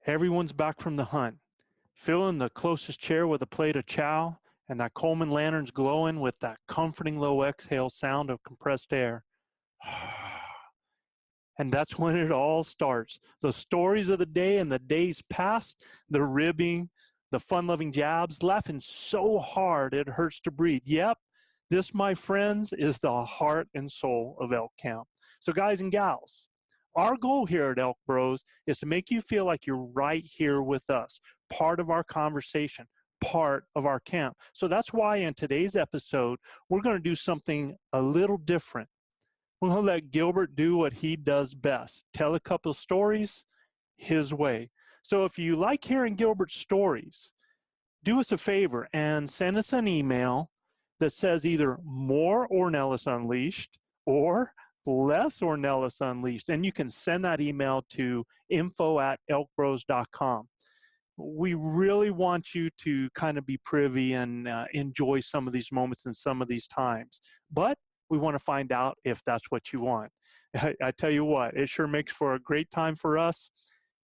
Everyone's back from the hunt, filling the closest chair with a plate of chow, and that Coleman lantern's glowing with that comforting low exhale sound of compressed air. And that's when it all starts. The stories of the day and the days past, the ribbing, the fun-loving jabs, laughing so hard it hurts to breathe. Yep, this, my friends, is the heart and soul of Elk Camp. So guys and gals, our goal here at ElkBros is to make you feel like you're right here with us, part of our conversation, part of our camp. So that's why in today's episode, we're going to do something a little different. We're going to let Gilbert do what he does best, tell a couple of stories his way. So if you like hearing Gilbert's stories, do us a favor and send us an email that says either more Ornelas Unleashed or less Ornelas Unleashed. And you can send that email to info@elkbros.com. We really want you to kind of be privy and enjoy some of these moments and some of these times. But we want to find out if that's what you want. I tell you what, it sure makes for a great time for us.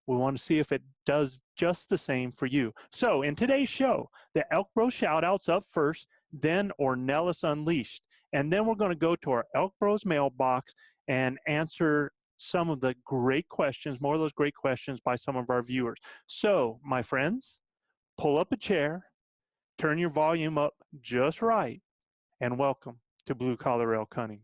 We want to see if it does just the same for you. So in today's show, the ElkBros shout-outs up first, then Ornelas Unleashed. And then we're going to go to our ElkBros mailbox and answer some of the great questions, more of those great questions by some of our viewers. So, my friends, pull up a chair, turn your volume up just right, and welcome to Blue Collar Elk Hunting.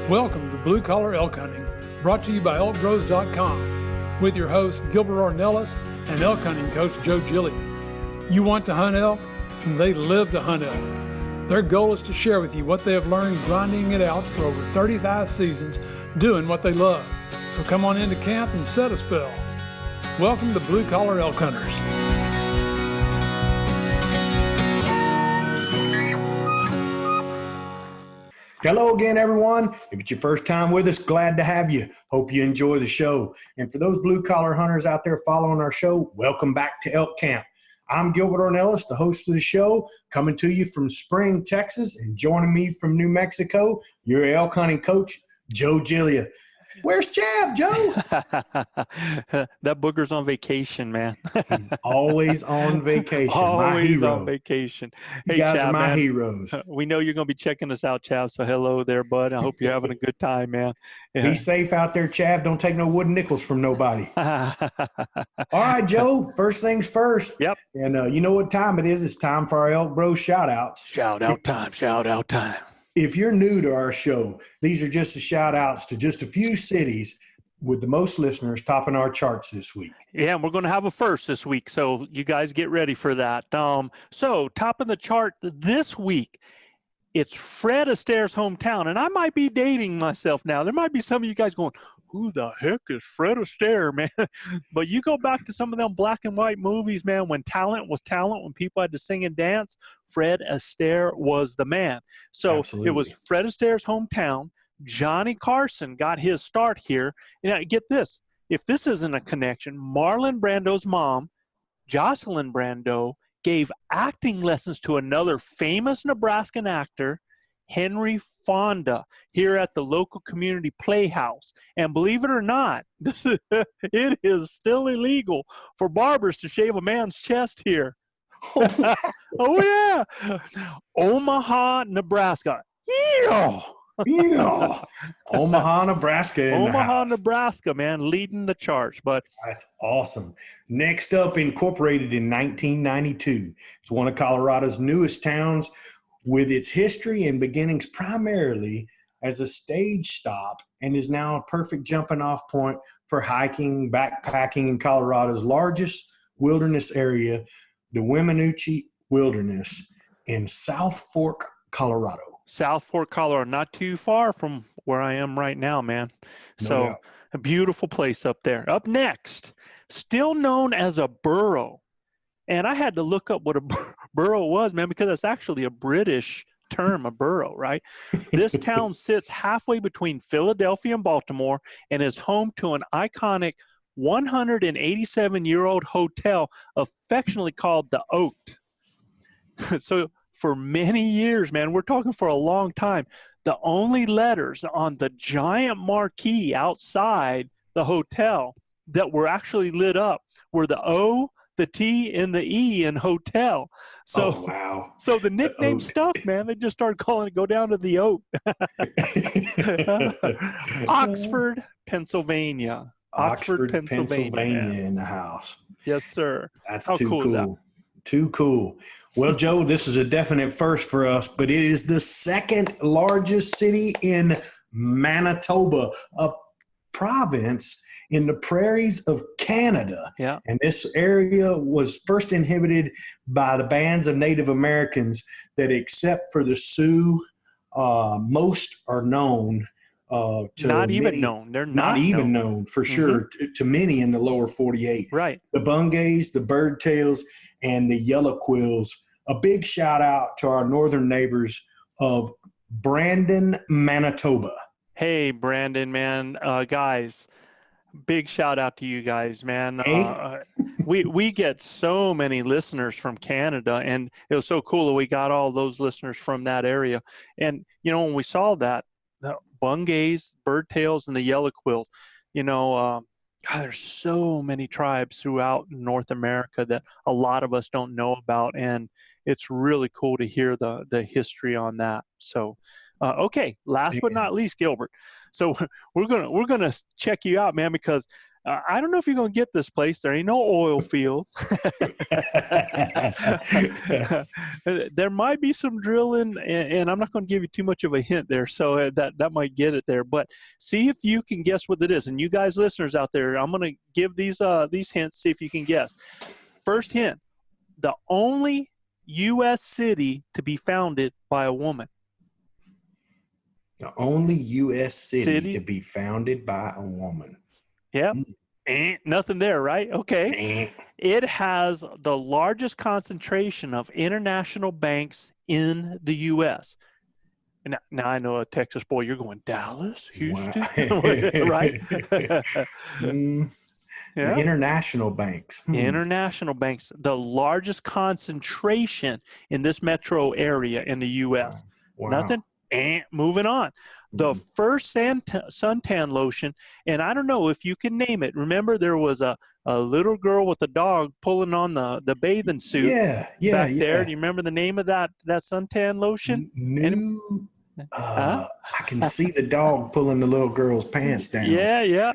Welcome to Blue Collar Elk Hunting, brought to you by ElkBros.com, with your host Gilbert Ornelas and elk hunting coach Joe Gilly. You want to hunt elk, and they live to hunt elk. Their goal is to share with you what they have learned grinding it out for over 35 seasons, doing what they love. So come on into camp and set a spell. Welcome to Blue Collar Elk Hunters. Hello again, everyone. If it's your first time with us, glad to have you. Hope you enjoy the show. And for those blue collar hunters out there following our show, welcome back to Elk Camp. I'm Gilbert Ornelas, the host of the show, coming to you from Spring, Texas, and joining me from New Mexico, your elk hunting coach, Joe Gillia. Where's Chab, Joe? That booger's on vacation, man. He's always on vacation. Always my hero. on vacation. You hey, guys Chab, are my man. heroes. We know you're going to be checking us out, Chab. So hello there, bud. I hope you're having a good time, man. Yeah. Be safe out there, Chab. Don't take no wooden nickels from nobody. All right, Joe. First things first. Yep. And you know what time it is. It's time for our ElkBros shout-outs. Shout-out time. Shout-out time. If you're new to our show, these are just the shout-outs to just a few cities with the most listeners topping our charts this week. Yeah, and we're going to have a first this week, so you guys get ready for that. So topping the chart this week, it's Fred Astaire's hometown, and I might be dating myself now. There might be some of you guys going, who the heck is Fred Astaire, man? But you go back to some of them black and white movies, man, when talent was talent, when people had to sing and dance, Fred Astaire was the man. So Absolutely. It was Fred Astaire's hometown. Johnny Carson got his start here. And get this, if this isn't a connection, Marlon Brando's mom, Jocelyn Brando, gave acting lessons to another famous Nebraskan actor, Henry Fonda, here at the local community playhouse. And believe it or not, it is still illegal for barbers to shave a man's chest here. Oh, yeah. Omaha, Nebraska. Yeah. Yeah. Omaha, Nebraska. Omaha, Nebraska, man, leading the charts. But that's awesome. Next up, incorporated in 1992. It's one of Colorado's newest towns, with its history and beginnings primarily as a stage stop, and is now a perfect jumping off point for hiking, backpacking in Colorado's largest wilderness area, the Weminuche Wilderness in South Fork, Colorado. South Fork, Colorado, not too far from where I am right now, man. So a beautiful place up there. Up next, still known as a borough. And I had to look up what a borough was, man, because it's actually a British term, a borough, right? This town sits halfway between Philadelphia and Baltimore and is home to an iconic 187-year-old hotel affectionately called the Oak. So for many years, man, we're talking for a long time, the only letters on the giant marquee outside the hotel that were actually lit up were the O, the T, and the E in hotel. So, oh, wow. so the nickname stuck, man. They just started calling it, go down to the oak. Oxford, Pennsylvania. Oxford, Pennsylvania in the house. Yes, sir. That's How too cool is that? Too cool. Well, Joe, this is a definite first for us, but it is the second largest city in Manitoba, a province in the prairies of Canada. Yeah. And this area was first inhabited by the bands of Native Americans that, except for the Sioux, most are known to not even many, known. They're not even known for sure to many in the lower 48. Right. The Bungays, the Birdtails, and the Yellow Quills. A big shout out to our northern neighbors of Brandon, Manitoba. Hey, Brandon, man, guys, big shout out to you guys, man. Hey. We get so many listeners from Canada, and it was so cool that we got all those listeners from that area. And you know, when we saw that, the Bungays, Birdtails, and the Yellow Quills, you know, God, there's so many tribes throughout North America that a lot of us don't know about, and it's really cool to hear the history on that. So, okay, last but not least, Gilbert. So we're gonna check you out, man, because I don't know if you're gonna get this place. There ain't no oil field. There might be some drilling, and I'm not going to give you too much of a hint there, so that might get it there. But see if you can guess what it is. And you guys, listeners out there, I'm going to give these hints. See if you can guess. First hint: the only U.S. city to be founded by a woman. The only U.S. city to be founded by a woman. Yep. Nothing there, right? Okay. It has the largest concentration of international banks in the U.S. And now I know a Texas boy, you're going, Dallas, Houston, right? Yeah. International banks. International banks, the largest concentration in this metro area in the U.S. Wow. Nothing. Moving on. The first suntan lotion, and I don't know if you can name it. Remember, there was a little girl with a dog pulling on the bathing suit back there. Do you remember the name of that suntan lotion? I can see the dog pulling the little girl's pants down. Yeah.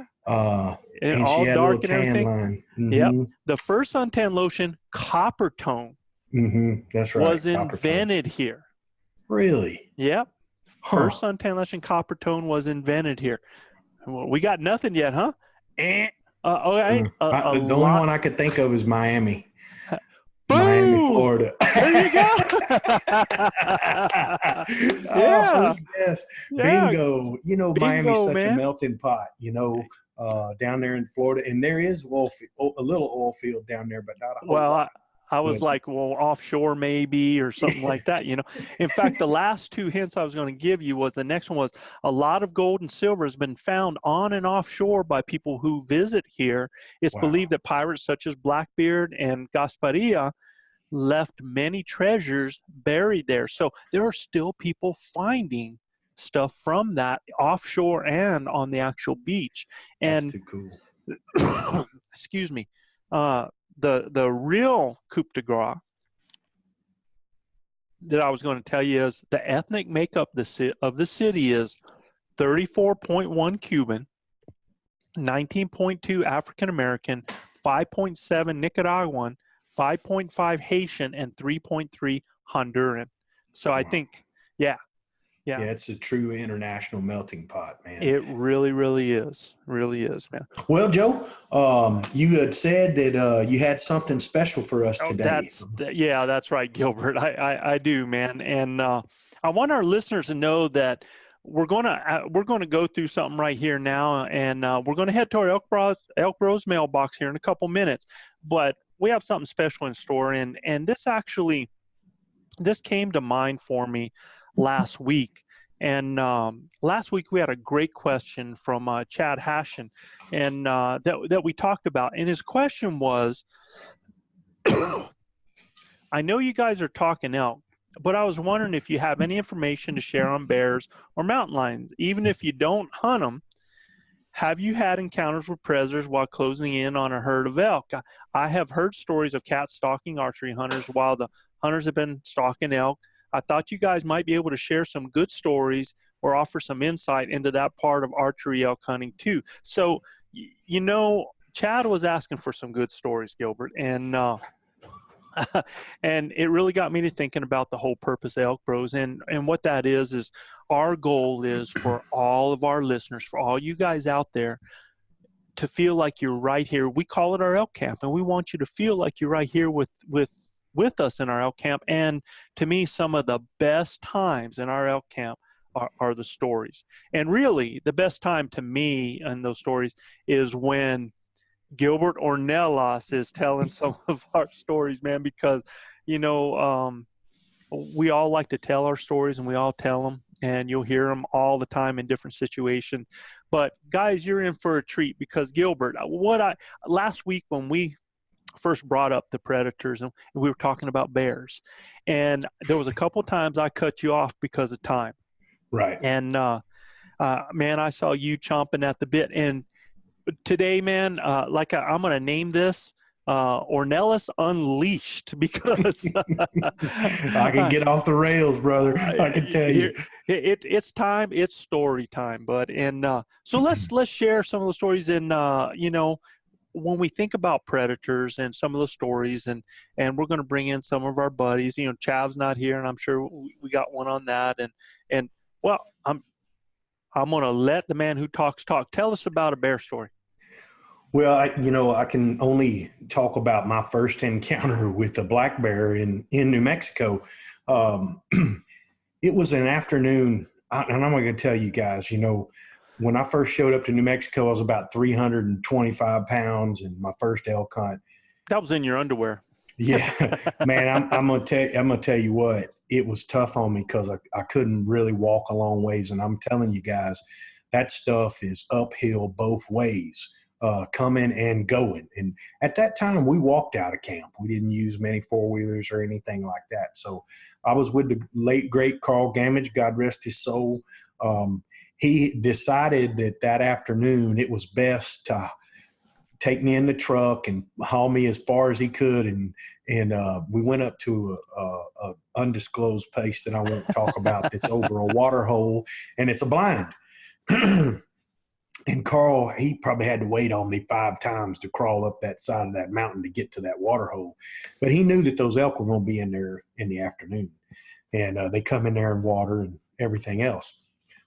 And all she had dark a little and tan everything. line. Yep. The first suntan lotion, Copper Tone, that's right, was invented here. Really? Yep. First suntan lotion, Copper Tone, was invented here. Well, we got nothing yet, huh? Okay. The only one I could think of is Miami. Boom! Miami, Florida. There you go. Yeah. Yes. Yeah. Bingo. You know, Bingo, Miami's such man. a melting pot, you know, down there in Florida. And there is a little oil field down there, but not a whole lot. I was like, well, offshore maybe or something like that, you know. In fact, the last two hints I was going to give you was the next one was a lot of gold and silver has been found on and offshore by people who visit here. It's believed that pirates such as Blackbeard and Gasparilla left many treasures buried there. So there are still people finding stuff from that offshore and on the actual beach. And that's too cool. excuse me. The real coup de grace that I was going to tell you is the ethnic makeup of the city is 34.1 Cuban, 19.2 African American, 5.7 Nicaraguan, 5.5 Haitian, and 3.3 Honduran. So I think, yeah, it's a true international melting pot, man. It really, really is. Really is, man. Well, Joe, you had said that you had something special for us today. That's right, Gilbert. I do, man. And I want our listeners to know that we're gonna go through something right here now, and we're gonna head to our ElkBros mailbox here in a couple minutes. But we have something special in store, and this came to mind for me last week. And last week we had a great question from Chad Hashin, and that we talked about. And his question was, I know you guys are talking elk, But I was wondering if you have any information to share on bears or mountain lions. Even if you don't hunt them, have you had encounters with predators while closing in on a herd of elk? I have heard stories of cats stalking archery hunters while the hunters have been stalking elk. I thought you guys might be able to share some good stories or offer some insight into that part of archery elk hunting too. So, Chad was asking for some good stories, Gilbert, and and it really got me to thinking about the whole purpose of ElkBros, and what that is our goal is for all of our listeners, for all you guys out there, to feel like you're right here. We call it our Elk Camp, and we want you to feel like you're right here with us in our Elk Camp. And to me, some of the best times in our Elk Camp are the stories. And really, the best time to me in those stories is when Gilbert Ornelas is telling some of our stories, man, because, we all like to tell our stories, and we all tell them, and you'll hear them all the time in different situations. But guys, you're in for a treat, because Gilbert, last week when we first brought up the predators, and we were talking about bears, and there was a couple times I cut you off because of time. Right. And, man, I saw you chomping at the bit. And today, man, I'm going to name this Ornelas Unleashed, because I can get off the rails, brother. I can tell you. It's time. It's story time, bud. And so let's share some of the stories. And when we think about predators and some of the stories, and we're going to bring in some of our buddies. Chav's not here, and I'm sure we got one on that. And well, I'm going to let the man who talks talk. Tell us about a bear story. Well, I can only talk about my first encounter with a black bear in New Mexico. It was an afternoon, and I'm going to tell you guys, when I first showed up to New Mexico, I was about 325 pounds, and my first elk hunt. That was in your underwear. Yeah, man, I'm gonna tell you what, it was tough on me because I couldn't really walk a long ways, and I'm telling you guys, that stuff is uphill both ways. Coming and going. And at that time, we walked out of camp. We didn't use many four-wheelers or anything like that. So I was with the late, great Carl Gamage, God rest his soul. He decided that afternoon it was best to take me in the truck and haul me as far as he could. And we went up to a undisclosed place that I won't talk about that's over a water hole, and it's a blind. And Carl, he probably had to wait on me 5 times to crawl up that side of that mountain to get to that water hole. But he knew that those elk were going to be in there in the afternoon. And they come in there and water and everything else.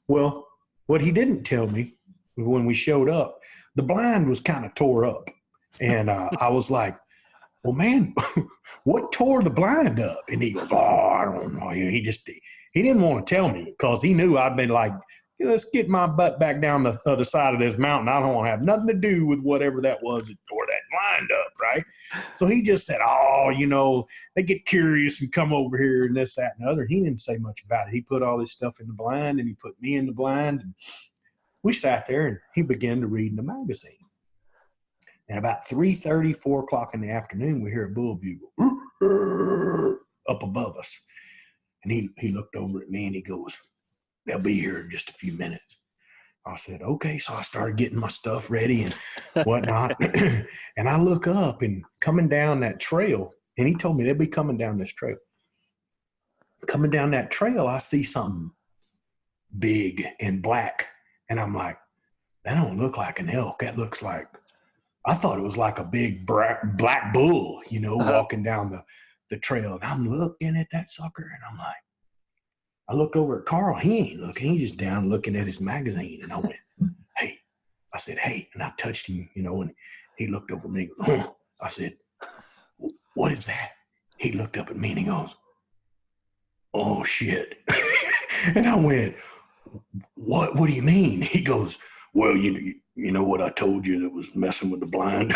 Well, what he didn't tell me when we showed up, the blind was kind of tore up. And I was like, well, man, what tore the blind up? And he goes, oh, I don't know. He didn't want to tell me because he knew I'd been like, let's get my butt back down the other side of this mountain. I don't want to have nothing to do with whatever that was that tore that blind up, right? So he just said, oh, they get curious and come over here and this, that, and the other. He didn't say much about it. He put all this stuff in the blind, and he put me in the blind. And we sat there, and he began to read in the magazine. And about 3:30, 4 o'clock in the afternoon, we hear a bull bugle up above us. And he looked over at me, and he goes, they'll be here in just a few minutes. I said, okay. So I started getting my stuff ready and whatnot. And I look up and coming down that trail, and he told me they'll be coming down this trail. Coming down that trail, I see something big and black. And I'm like, that don't look like an elk. That looks like, I thought it was like a big black bull, walking down the trail. And I'm looking at that sucker, and I'm like, I looked over at Carl. He ain't looking. He's just down looking at his magazine. And I went, hey. I said, hey. And I touched him, and he looked over at me. Oh. I said, what is that? He looked up at me, and he goes, oh, shit. And I went, what do you mean? He goes, well, you know what I told you that was messing with the blind?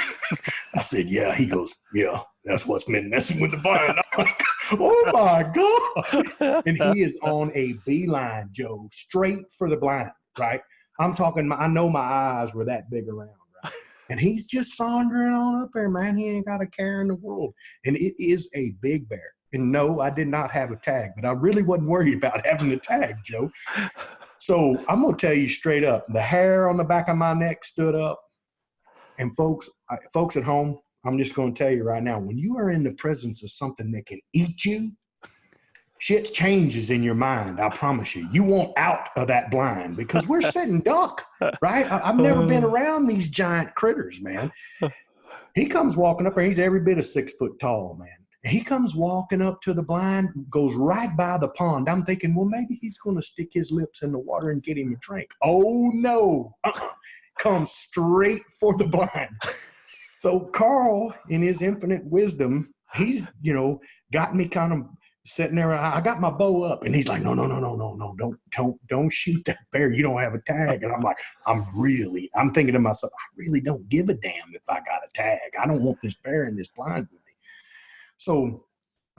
I said, yeah. He goes, yeah, that's what's been messing with the blind. I'm like, oh my God. And he is on a beeline, Joe, straight for the blind, right? I'm talking, I know my eyes were that big around, right? And he's just sauntering on up there, man. He ain't got a care in the world. And it is a big bear. And no, I did not have a tag, but I really wasn't worried about having a tag, Joe. So I'm going to tell you straight up, the hair on the back of my neck stood up. And folks at home, I'm just going to tell you right now, when you are in the presence of something that can eat you, shit changes in your mind. I promise you. You want out of that blind because we're sitting duck, right? I've never been around these giant critters, man. He comes walking up there. He's every bit of 6 foot tall, man. And he comes walking up to the blind, goes right by the pond. I'm thinking, well, maybe he's going to stick his lips in the water and get him a drink. Oh, no. Comes straight for the blind. So Carl, in his infinite wisdom, he's, got me kind of sitting there. I got my bow up, and he's like, no, don't shoot that bear. You don't have a tag. And I'm like, I'm thinking to myself, I really don't give a damn if I got a tag. I don't want this bear in this blind with me. So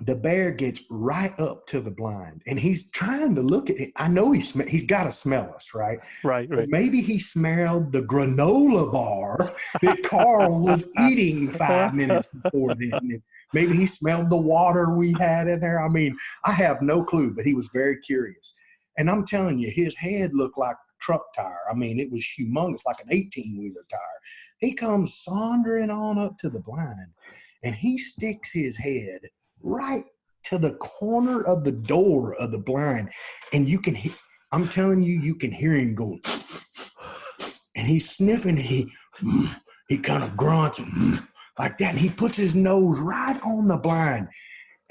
the bear gets right up to the blind, and he's trying to look at it. I know he's got to smell us, right? Right. But maybe he smelled the granola bar that Carl was eating 5 minutes before then. And maybe he smelled the water we had in there. I mean, I have no clue, but he was very curious. And I'm telling you, his head looked like a truck tire. I mean, it was humongous, like an 18-wheeler tire. He comes sauntering on up to the blind, and he sticks his head right to the corner of the door of the blind. And you can I'm telling you, you can hear him going, and he's sniffing. He kind of grunts like that. And he puts his nose right on the blind.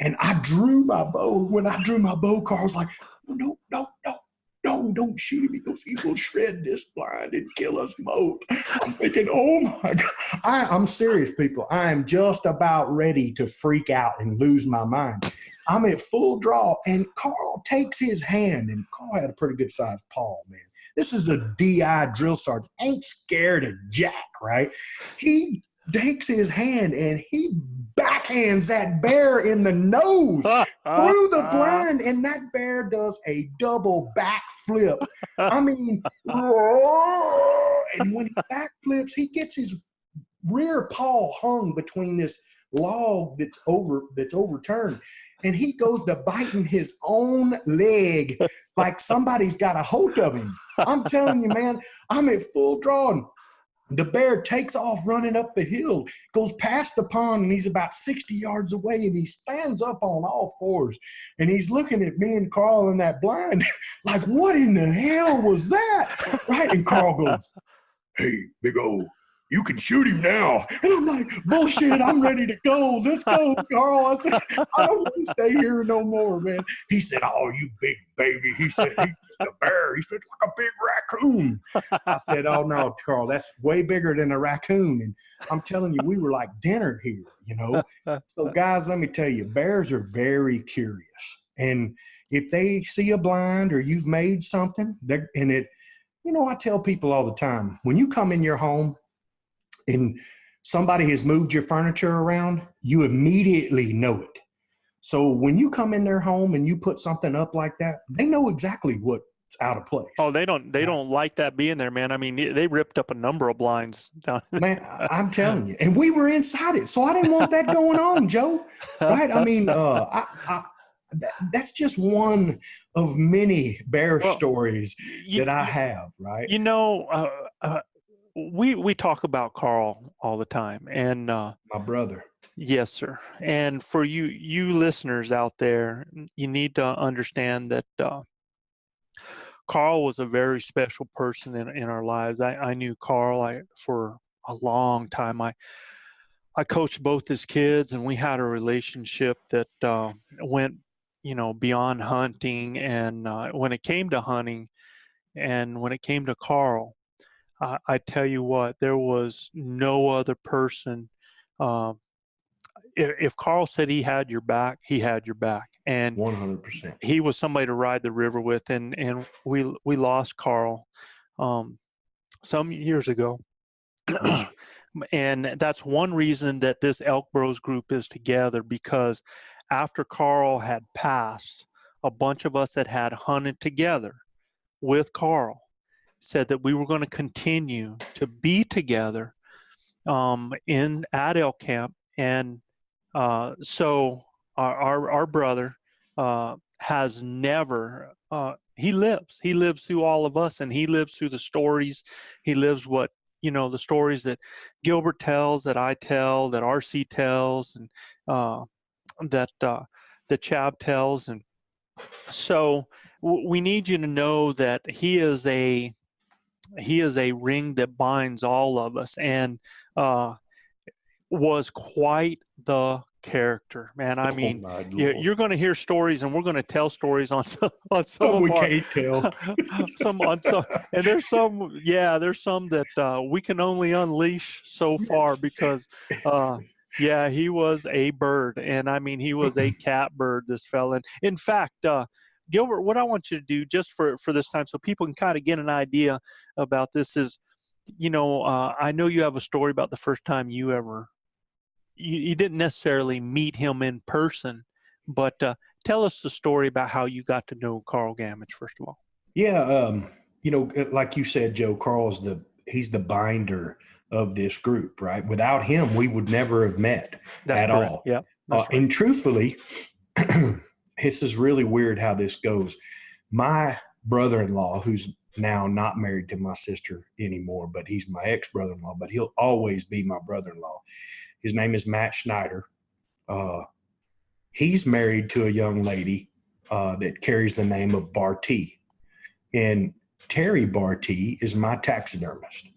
And I drew my bow. When I drew my bow, Carl's like, no, don't shoot him. He goes, he will shred this blind and kill us both. I'm thinking, oh my God. I'm serious, people. I am just about ready to freak out and lose my mind. I'm at full draw, and Carl takes his hand, and Carl had a pretty good sized paw, man. This is a DI drill sergeant. Ain't scared of jack, right? He takes his hand, and he backhands that bear in the nose through the blind, and that bear does a double backflip. I mean, and when he backflips, he gets his rear paw hung between this log that's overturned, and he goes to biting his own leg like somebody's got a hold of him. I'm telling you, man, I'm at full draw. The bear takes off running up the hill, goes past the pond, and he's about 60 yards away, and he stands up on all fours, and he's looking at me and Carl in that blind like, what in the hell was that? Right? And Carl goes, hey, big O, you can shoot him now. And I'm like, bullshit, I'm ready to go. Let's go, Carl. I said, I don't want to stay here no more, man. He said, oh, you big baby. He said, he's just a bear. He's just like a big raccoon. I said, oh, no, Carl, that's way bigger than a raccoon. And I'm telling you, we were like dinner here, So, guys, let me tell you, bears are very curious. And if they see a blind or you've made something, I tell people all the time, when you come in your home, and somebody has moved your furniture around, you immediately know it. So when you come in their home and you put something up like that, they know exactly what's out of place. Oh, they don't like that being there, man. I mean, they ripped up a number of blinds down. Man, I'm telling you. And we were inside it, so I didn't want that going on, Joe. Right? I mean, that's just one of many bear stories that I have, right? We talk about Carl all the time, and my brother. Yes, sir. And for you listeners out there, you need to understand that Carl was a very special person in our lives. I knew Carl for a long time. I coached both his kids, and we had a relationship that went beyond hunting. And when it came to hunting, and when it came to Carl, I tell you what, there was no other person. If Carl said he had your back, he had your back. And 100%. He was somebody to ride the river with. And we lost Carl some years ago. And that's one reason that this ElkBros group is together, because after Carl had passed, a bunch of us that had hunted together with Carl said that we were going to continue to be together at Elk Camp. And so our brother, has never. He lives through all of us, and he lives through the stories. He lives what, the stories that Gilbert tells, that I tell, that RC tells, and that Chab tells. And so we need you to know that he is a ring that binds all of us, and was quite the character, man. I mean, you're going to hear stories, and we're going to tell stories on some of we our, can't tell. and there's some that we can only unleash so far, because he was a bird, and I mean, he was a catbird, this fella. In fact, Gilbert, what I want you to do, just for this time, so people can kind of get an idea about this, is, I know you have a story about the first time you didn't necessarily meet him in person, but tell us the story about how you got to know Carl Gamage, first of all. Yeah, like you said, Joe, Carl's he's the binder of this group, right? Without him, we would never have met at all. Yeah, and truthfully, this is really weird how this goes. My brother-in-law, who's now not married to my sister anymore, but he's my ex-brother-in-law, but he'll always be my brother-in-law. His name is Matt Schneider. He's married to a young lady that carries the name of Barty. And Terry Barty is my taxidermist.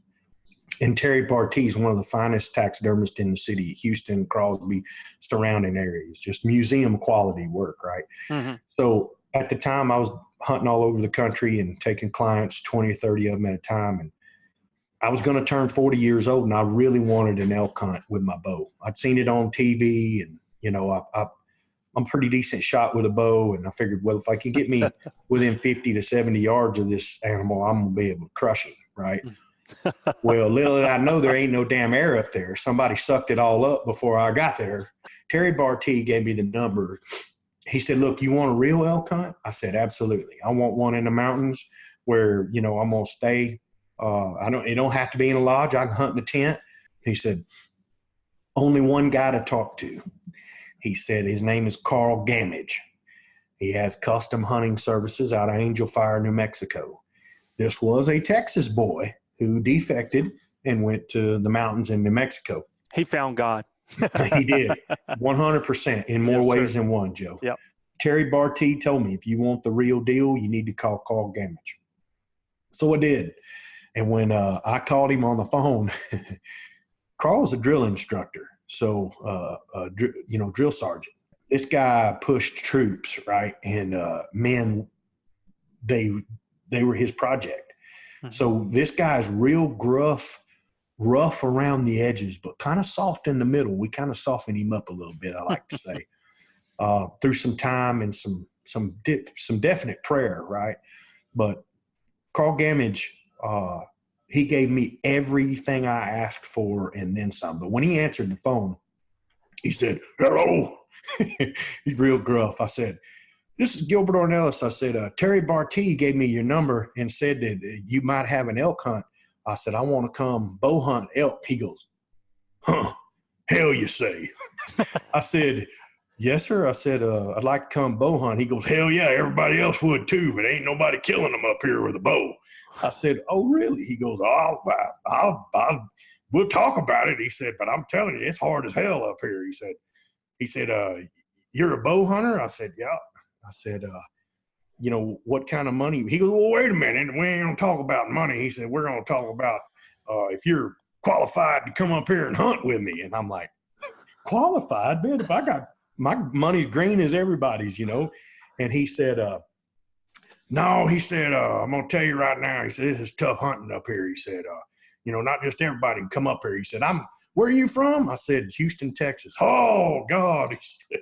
And Terry Barty is one of the finest taxidermists in the city of Houston, Crosby, surrounding areas, just museum quality work, right? Mm-hmm. So at the time, I was hunting all over the country and taking clients, 20 or 30 of them at a time. And I was going to turn 40 years old, and I really wanted an elk hunt with my bow. I'd seen it on TV, and, I'm a pretty decent shot with a bow. And I figured, well, if I can get me within 50 to 70 yards of this animal, I'm going to be able to crush him, right? Well, little did I know there ain't no damn air up there. Somebody sucked it all up before I got there. Terry Barty gave me the number. He said, look, you want a real elk hunt? I said, absolutely. I want one in the mountains where, I'm going to stay. It don't have to be in a lodge. I can hunt in a tent. He said, only one guy to talk to. He said his name is Carl Gamage. He has custom hunting services out of Angel Fire, New Mexico. This was a Texas boy who defected and went to the mountains in New Mexico. He found God. He did, 100%, in more ways than one, Joe. Yep. Terry Barty told me, if you want the real deal, you need to call Carl Gamage. So I did. And when I called him on the phone, Carl's a drill instructor, so drill sergeant. This guy pushed troops, right? And men, they were his project. Mm-hmm. So this guy's real gruff, rough around the edges, but kind of soft in the middle. We kind of softened him up a little bit, I like to say, through some time and some definite prayer, right? But Carl Gamage, he gave me everything I asked for and then some. But when he answered the phone, he said, hello. He's real gruff. I said, this is Gilbert Ornelas. I said, Terry Barty gave me your number and said that you might have an elk hunt. I said, I want to come bow hunt elk. He goes, huh, hell you say. I said, yes, sir. I said, I'd like to come bow hunt. He goes, hell yeah, everybody else would too, but ain't nobody killing them up here with a bow. I said, oh, really? He goes, we'll talk about it. He said, but I'm telling you, it's hard as hell up here. He said, you're a bow hunter? I said, yeah. I said, what kind of money? He goes, well, wait a minute. We ain't going to talk about money. He said, we're going to talk about if you're qualified to come up here and hunt with me. And I'm like, qualified? Man, if I got my money's green as everybody's, And he said, no, he said, I'm going to tell you right now. He said, this is tough hunting up here. He said, not just everybody can come up here. He said, where are you from? I said, Houston, Texas. Oh, God. He said,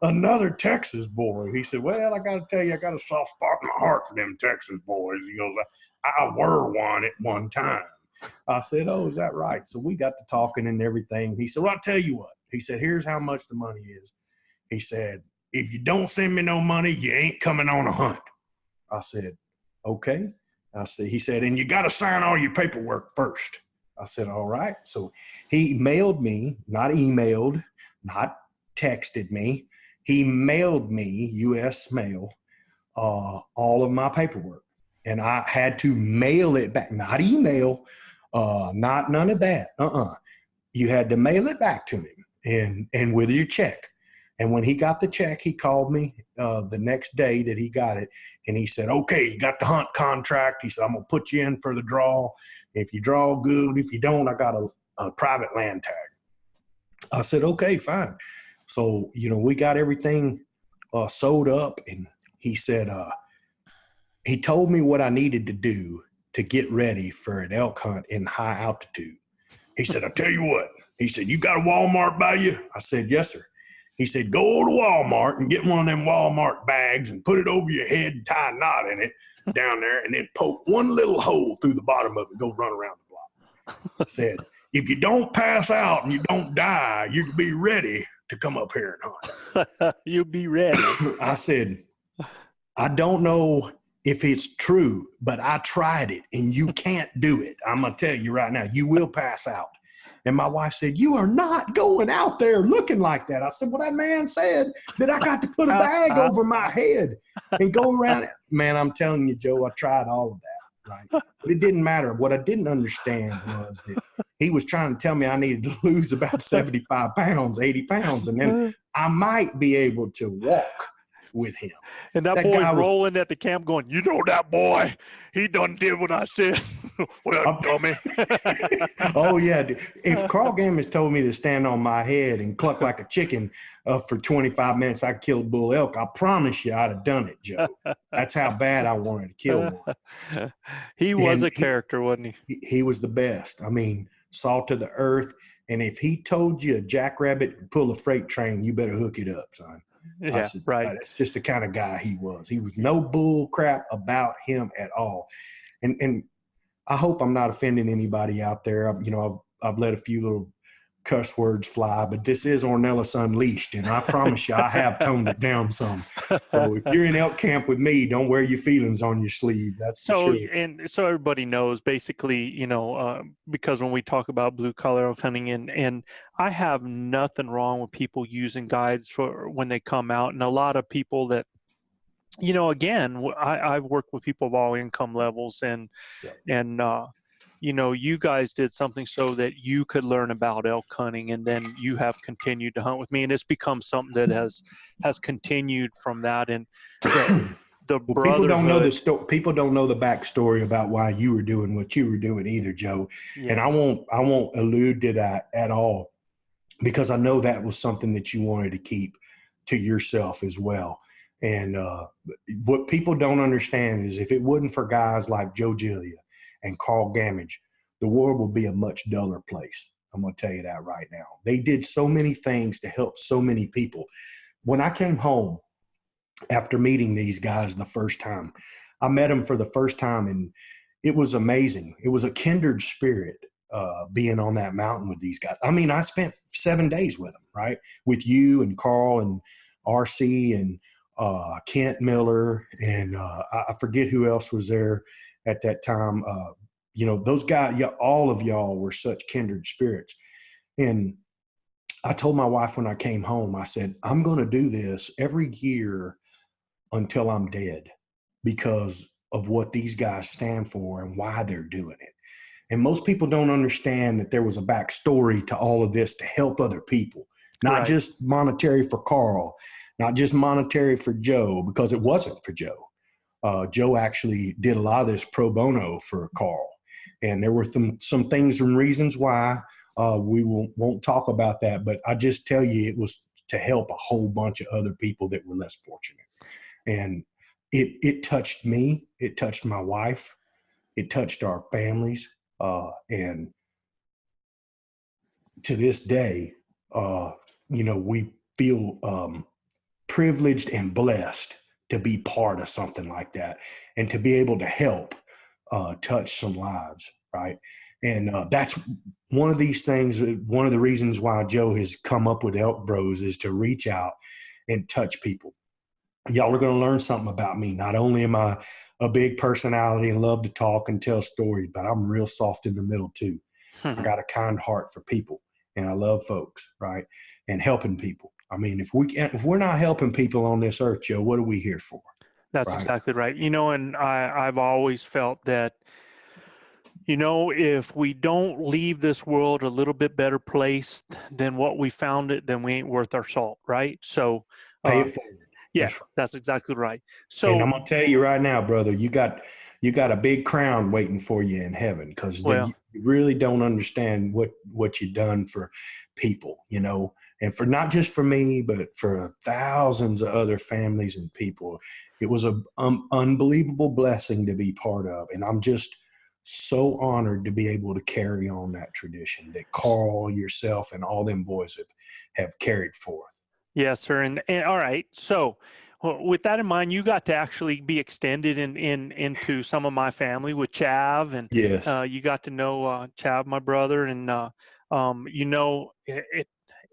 another Texas boy. He said, well, I got to tell you, I got a soft spot in my heart for them Texas boys. He goes, I were one at one time. I said, oh, is that right? So we got to talking and everything. He said, well, I'll tell you what. He said, here's how much the money is. He said, if you don't send me no money, you ain't coming on a hunt. I said, okay. He said, and you got to sign all your paperwork first. I said, all right. So he mailed me, not emailed, not texted me. he mailed me, U.S. mail, all of my paperwork. And I had to mail it back, not email, none of that. You had to mail it back to him and with your check. And when he got the check, he called me the next day that he got it. And he said, okay, you got the hunt contract. He said, I'm going to put you in for the draw. If you draw, good. If you don't, I got a private land tag. I said, okay, fine. So, we got everything sewed up. And he said, he told me what I needed to do to get ready for an elk hunt in high altitude. He said, I'll tell you what. He said, you got a Walmart by you? I said, yes, sir. He said, go to Walmart and get one of them Walmart bags and put it over your head and tie a knot in it down there and then poke one little hole through the bottom of it and go run around the block. I said, if you don't pass out and you don't die, you can be ready to come up here and hunt. You'll be ready. I said, I don't know if it's true, but I tried it and you can't do it. I'm going to tell you right now, you will pass out. And my wife said, you are not going out there looking like that. I said, well, that man said that I got to put a bag over my head and go around it. Man, I'm telling you, Joe, I tried all of that, right? But it didn't matter. What I didn't understand was that he was trying to tell me I needed to lose about 75 pounds, 80 pounds, and then I might be able to walk with him. And that boy's rolling at the camp going, you know that boy, he done did what I said. Well, dummy. Oh, yeah. If Carl Gammons told me to stand on my head and cluck like a chicken for 25 minutes, I killed a bull elk, I promise you I'd have done it, Joe. That's how bad I wanted to kill one. He was a character, wasn't he? He was the best. I mean, salt to the earth. And if he told you a jackrabbit could pull a freight train, you better hook it up, son. Yeah, said, right. That's just the kind of guy he was. He was no bull crap about him at all. And I hope I'm not offending anybody out there. I've let a few little cuss words fly, but this is Ornelas Unleashed, and I promise you I have toned it down some. So if you're in elk camp with me, don't wear your feelings on your sleeve. That's so for sure. And so everybody knows basically, because when we talk about blue collar elk hunting, and I have nothing wrong with people using guides for when they come out, and a lot of people that, again, I've worked with people of all income levels, and you guys did something so that you could learn about elk hunting, and then you have continued to hunt with me, and it's become something that has continued from that. And the people don't know the story. People don't know the backstory about why you were doing what you were doing either, Joe. Yeah. And I won't allude to that at all, because I know that was something that you wanted to keep to yourself as well. And what people don't understand is if it wasn't for guys like Joe Gillia and Carl Gammage, the world would be a much duller place. I'm going to tell you that right now. They did so many things to help so many people. When I came home after meeting these guys the first time, I met them for the first time, and it was amazing. It was a kindred spirit being on that mountain with these guys. I mean, I spent 7 days with them, right? With you and Carl and RC and Kent Miller, and I forget who else was there at that time. Those guys, all of y'all were such kindred spirits. And I told my wife when I came home, I said, I'm going to do this every year until I'm dead, because of what these guys stand for and why they're doing it. And most people don't understand that there was a backstory to all of this to help other people, not just monetary for Carl, not just monetary for Joe, because it wasn't for Joe. Joe actually did a lot of this pro bono for Carl. And there were some things and reasons why we won't talk about that. But I just tell you, it was to help a whole bunch of other people that were less fortunate. And it touched me. It touched my wife. It touched our families. And to this day, we feel privileged and blessed to be part of something like that and to be able to help touch some lives, right? And that's one of these things, one of the reasons why Joe has come up with ElkBros is to reach out and touch people. Y'all are going to learn something about me. Not only am I a big personality and love to talk and tell stories, but I'm real soft in the middle too. I got a kind heart for people, and I love folks, right? And helping people. I mean, if we're not helping people on this earth, Joe, what are we here for? That's Right? exactly right. And I've always felt that, if we don't leave this world a little bit better place than what we found it, then we ain't worth our salt, right? So, Pay it forward. yeah, That's right. that's exactly right. And So, I'm gonna tell you right now, brother, you got a big crown waiting for you in heaven, because well, you really don't understand what you've done for people, and for not just for me, but for thousands of other families and people. It was an unbelievable blessing to be part of, and I'm just so honored to be able to carry on that tradition that Carl, yourself, and all them boys have carried forth. yes, sir. And all right. So, with that in mind, you got to actually be extended into some of my family with Chav, and Yes. you got to know Chav, my brother, and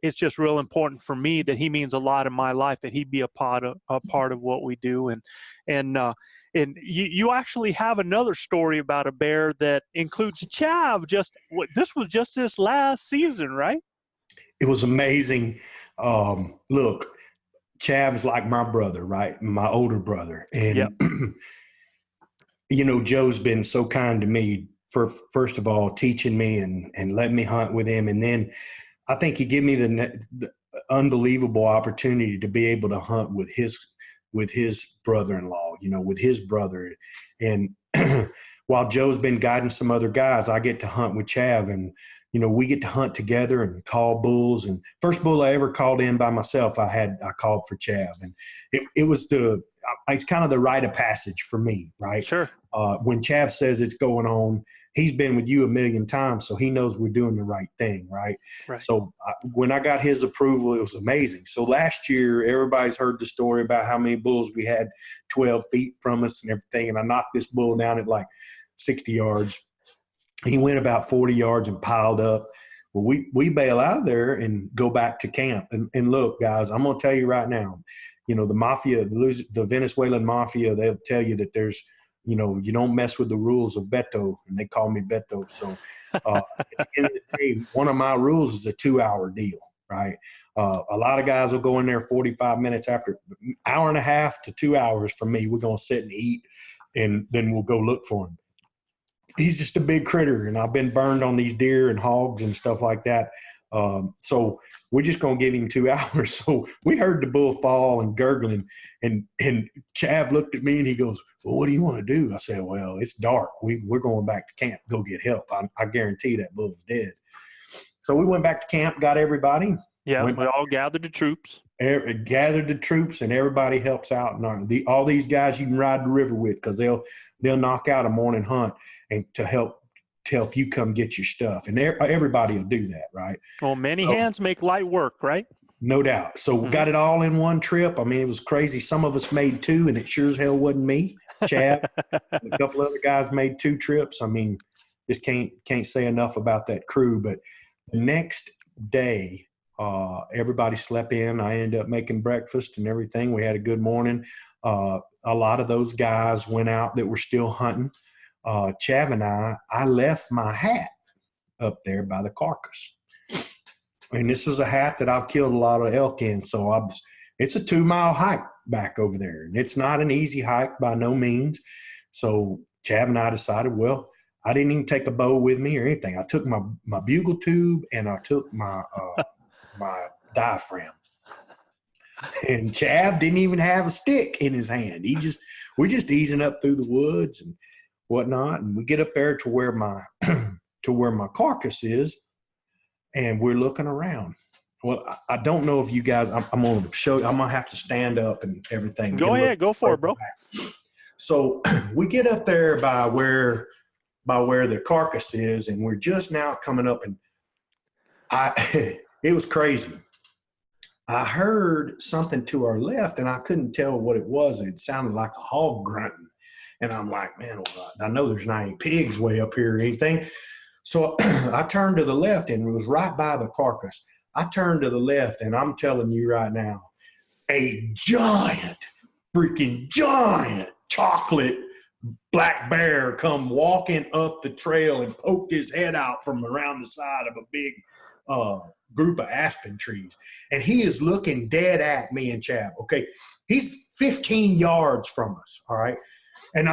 it's just real important for me that he means a lot in my life, that he'd be a part of what we do, and you actually have another story about a bear that includes Chav. This was just this last season, right? It was amazing. Look, Chav is like my brother, right? My older brother. And, yep. Joe's been so kind to me for, first of all, teaching me and letting me hunt with him. And then I think he gave me the unbelievable opportunity to be able to hunt with his brother-in-law, with his brother. And while Joe's been guiding some other guys, I get to hunt with Chav, and we get to hunt together and call bulls. And first bull I ever called in by myself, I called for Chav, and it's kind of the rite of passage for me, right? Sure. When Chav says it's going on, he's been with you a million times, so he knows we're doing the right thing, right? Right. So when I got his approval, it was amazing. So last year, everybody's heard the story about how many bulls we had 12 feet from us and everything, and I knocked this bull down at like 60 yards. He went about 40 yards and piled up. Well, we bail out of there and go back to camp. And look, guys, I'm going to tell you right now, the mafia, the Venezuelan mafia, they'll tell you that there's, you don't mess with the rules of Beto, and they call me Beto. So at the end of the day, one of my rules is a 2-hour deal, right? A lot of guys will go in there 45 minutes after, hour and a half to 2 hours from me. We're going to sit and eat, and then we'll go look for him. He's just a big critter, and I've been burned on these deer and hogs and stuff like that. So we're just going to give him 2 hours. So we heard the bull fall and gurgling, and Chav looked at me and he goes, "Well, what do you want to do?" I said, "Well, it's dark. We're going back to camp, go get help. I guarantee that bull's dead." So we went back to camp, got everybody. Yeah, we all gathered the troops. Gathered the troops, and everybody helps out. And all these guys you can ride the river with, because they'll knock out a morning hunt and to help you come get your stuff. And everybody will do that, right? Well, many hands make light work, right? No doubt. So we got it all in one trip. I mean, it was crazy. Some of us made 2, and it sure as hell wasn't me. Chad, and a couple other guys made 2 trips. I mean, just can't say enough about that crew. But the next day, everybody slept in. I ended up making breakfast and everything. We had a good morning. A lot of those guys went out that were still hunting. Chav and I left my hat up there by the carcass. And this is a hat that I've killed a lot of elk in. So it's a 2-mile hike back over there. And it's not an easy hike by no means. So Chav and I decided, well, I didn't even take a bow with me or anything. I took my bugle tube, and I took my diaphragm. And Chav didn't even have a stick in his hand. We're just easing up through the woods and whatnot. And we get up there to where my carcass is, and we're looking around. Well, I don't know if you guys, I'm going to show you, I'm going to have to stand up and everything. Go ahead. Go for it, bro. So we get up there by where the carcass is, and we're just now coming up, and it was crazy. I heard something to our left, and I couldn't tell what it was. It sounded like a hog grunting. And I'm like, man, I know there's not any pigs way up here or anything. So I turned to the left, and it was right by the carcass. I turned to the left, and I'm telling you right now, a freaking giant chocolate black bear come walking up the trail and poked his head out from around the side of a big group of aspen trees, and he is looking dead at me and Chab. Okay, he's 15 yards from us. All right, and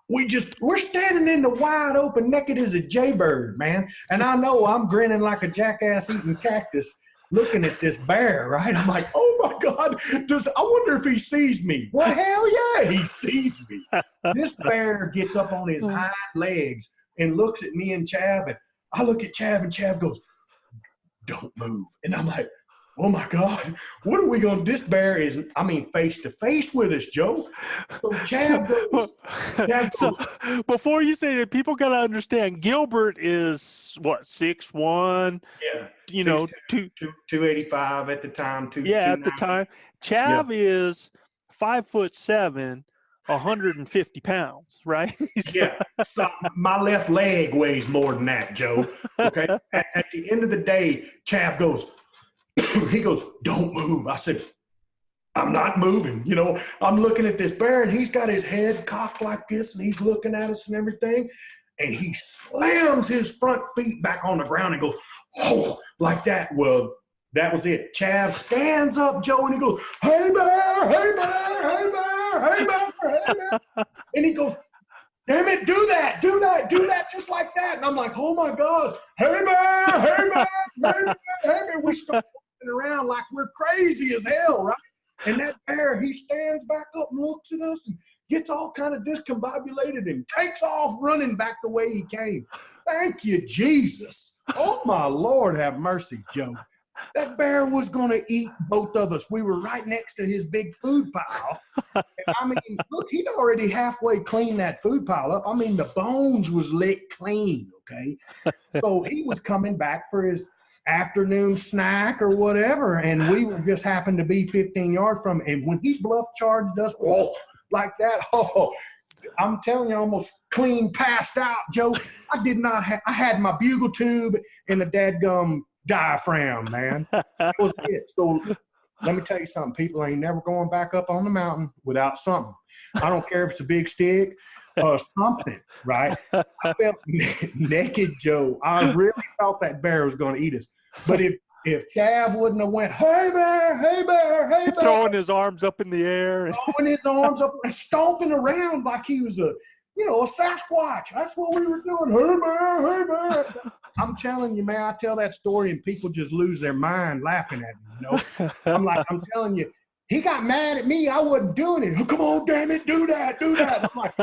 we're standing in the wide open, naked as a jaybird, man. And I know I'm grinning like a jackass eating cactus, looking at this bear. Right, I'm like, oh my God, I wonder if he sees me. Well, hell yeah, he sees me. This bear gets up on his hind legs and looks at me and Chab, and I look at Chab, and Chab goes, don't move. And I'm like, oh my God, what are we going to do? This bear is, face to face with us, Joe. So Chab goes, so before you say that, people got to understand, Gilbert is what, 6'1"? Yeah. You know, 285 at the time. At the time. Chav is 5'7", 150 pounds, right? Yeah. So my left leg weighs more than that, Joe. Okay. At the end of the day, Chav goes, he goes, don't move. I said, I'm not moving. You know, I'm looking at this bear, and he's got his head cocked like this, and he's looking at us and everything. And he slams his front feet back on the ground and goes, oh, like that. Well, that was it. Chav stands up, Joe, and he goes, hey, bear, hey, bear, hey, bear, hey, bear, hey, bear. And he goes, damn it, do that, just like that. And I'm like, oh my God, hey, bear, hey, bear, hey, bear, hey, bear. We start walking around like we're crazy as hell, right? And that bear, he stands back up and looks at us and gets all kind of discombobulated and takes off running back the way he came. Thank you, Jesus. Oh, my Lord, have mercy, Joe. That bear was going to eat both of us. We were right next to his big food pile. And look, he'd already halfway cleaned that food pile up. The bones was licked clean, okay? So he was coming back for his afternoon snack or whatever, and we were just happened to be 15 yards from him. And when he bluff charged us, like that, I'm telling you, I almost clean passed out, Joe. I had my bugle tube and the dadgum diaphragm, man. That was it. So let me tell you something. People ain't never going back up on the mountain without something. I don't care if it's a big stick or something, right? I felt naked, Joe. I really thought that bear was going to eat us. But if Chav wouldn't have went, hey, bear, hey, bear, hey, bear. Throwing his arms up in the air. Throwing his arms up and stomping around like he was a Sasquatch. That's what we were doing. Hey, bear, hey, bear. I'm telling you, man, I tell that story and people just lose their mind laughing at me, I'm telling you, he got mad at me. I wasn't doing it. Oh, come on, damn it, do that. I'm like,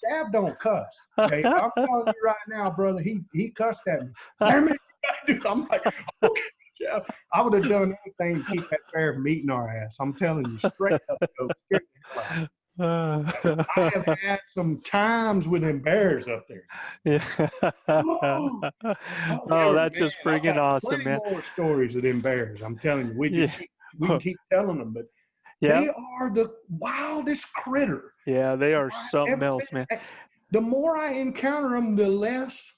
Chav don't cuss. Okay, I'm telling you right now, brother, he cussed at me. Damn it, dude. I'm like, okay, Chav. I would have done anything to keep that bear from eating our ass. I'm telling you, straight up. I have had some times with them bears up there. Yeah. That's just friggin' awesome, man. More stories of them bears. I'm telling you, we can keep telling them, but they are the wildest critter. Yeah, they are something else, man. The more I encounter them, the less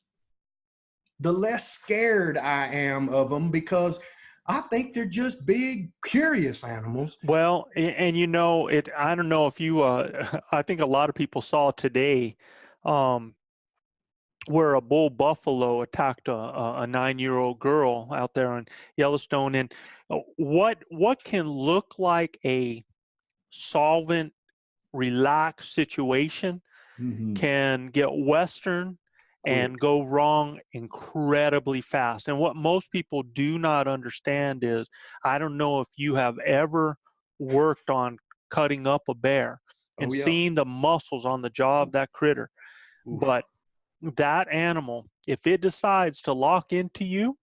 scared I am of them, because I think they're just big, curious animals. Well, and I don't know if you, I think a lot of people saw today where a bull buffalo attacked a 9-year-old girl out there in Yellowstone. And what can look like a solvent, relaxed situation can get Western and go wrong incredibly fast. And what most people do not understand is, I don't know if you have ever worked on cutting up a bear and seeing the muscles on the jaw of that critter. But that animal, if it decides to lock into you,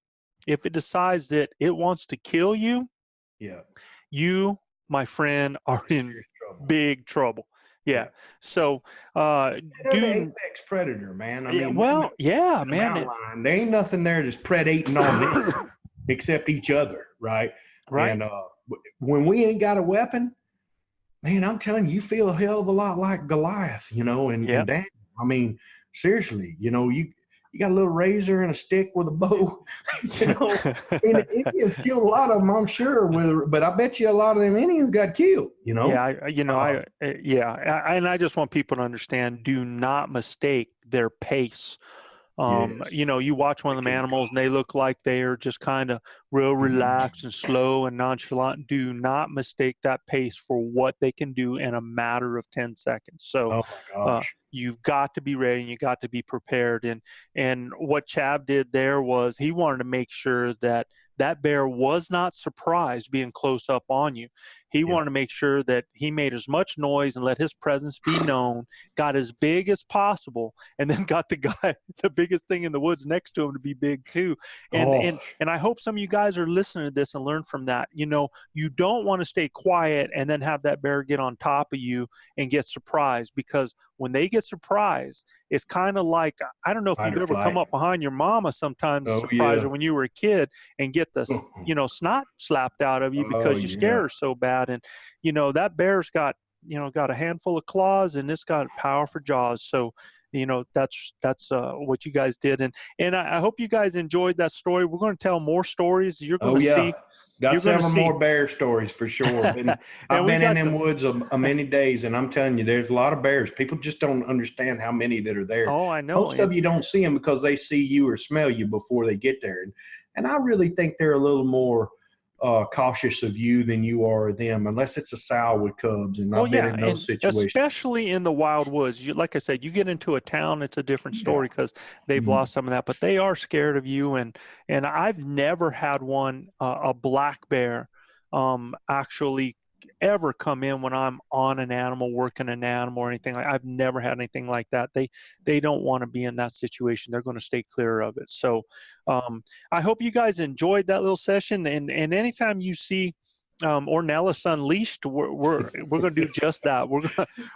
if it decides that it wants to kill you, you, my friend, are in big trouble. Yeah. So, the apex predator, man. Man. There ain't nothing there that's predating on them except each other, right? Right. And when we ain't got a weapon, man, I'm telling you, you feel a hell of a lot like Goliath, and Daniel. Seriously, you got a little razor and a stick with a bow, And the Indians killed a lot of them, I'm sure. But I bet you a lot of them Indians got killed. Yeah, and I just want people to understand: do not mistake their pace Yes. You know, you watch one of them animals and they look like they are just kind of real relaxed and slow and nonchalant. Do not mistake that pace for what they can do in a matter of 10 seconds. So Oh my gosh. you've got to be ready and you got to be prepared. And what Chav did there was he wanted to make sure that that bear was not surprised being close up on you. He wanted to make sure that he made as much noise and let his presence be known, got as big as possible, and then got the guy, the biggest thing in the woods next to him, to be big too. And I hope some of you guys are listening to this and learn from that. You know, you don't want to stay quiet and then have that bear get on top of you and get surprised, because when they get surprised, it's kind of like, I don't know if Fight you've or ever come flight. up behind your mama sometimes, Oh, surprise yeah. her when you were a kid, and get the, you know, snot slapped out of you because Oh, you scare yeah. her so bad. And, you know, that bear's got, you know, got a handful of claws and it's got powerful jaws. So, you know, that's what you guys did. And I hope you guys enjoyed that story. We're going to tell more stories. You're going Oh to yeah. see. Got You're gonna several see. more bear stories for sure. And I've we been got in them some. woods a many days, and I'm telling you, there's a lot of bears. People just don't understand how many that are there. Oh, I know. Most of you don't see them because they see you or smell you before they get there. And I really think they're a little more cautious of you than you are of them, unless it's a sow with cubs. And Well, I've been yeah, in those and situations. especially in the wild woods. You, like I said, you get into a town, it's a different story because they've lost some of that. But they are scared of you, and I've never had one, a black bear, actually ever come in when I'm on an animal, working an animal or anything. I've never had anything like that. They don't want to be in that situation. They're going to stay clear of it. So I hope you guys enjoyed that little session. And anytime you see Ornelas Unleashed, we're going to do just that. We're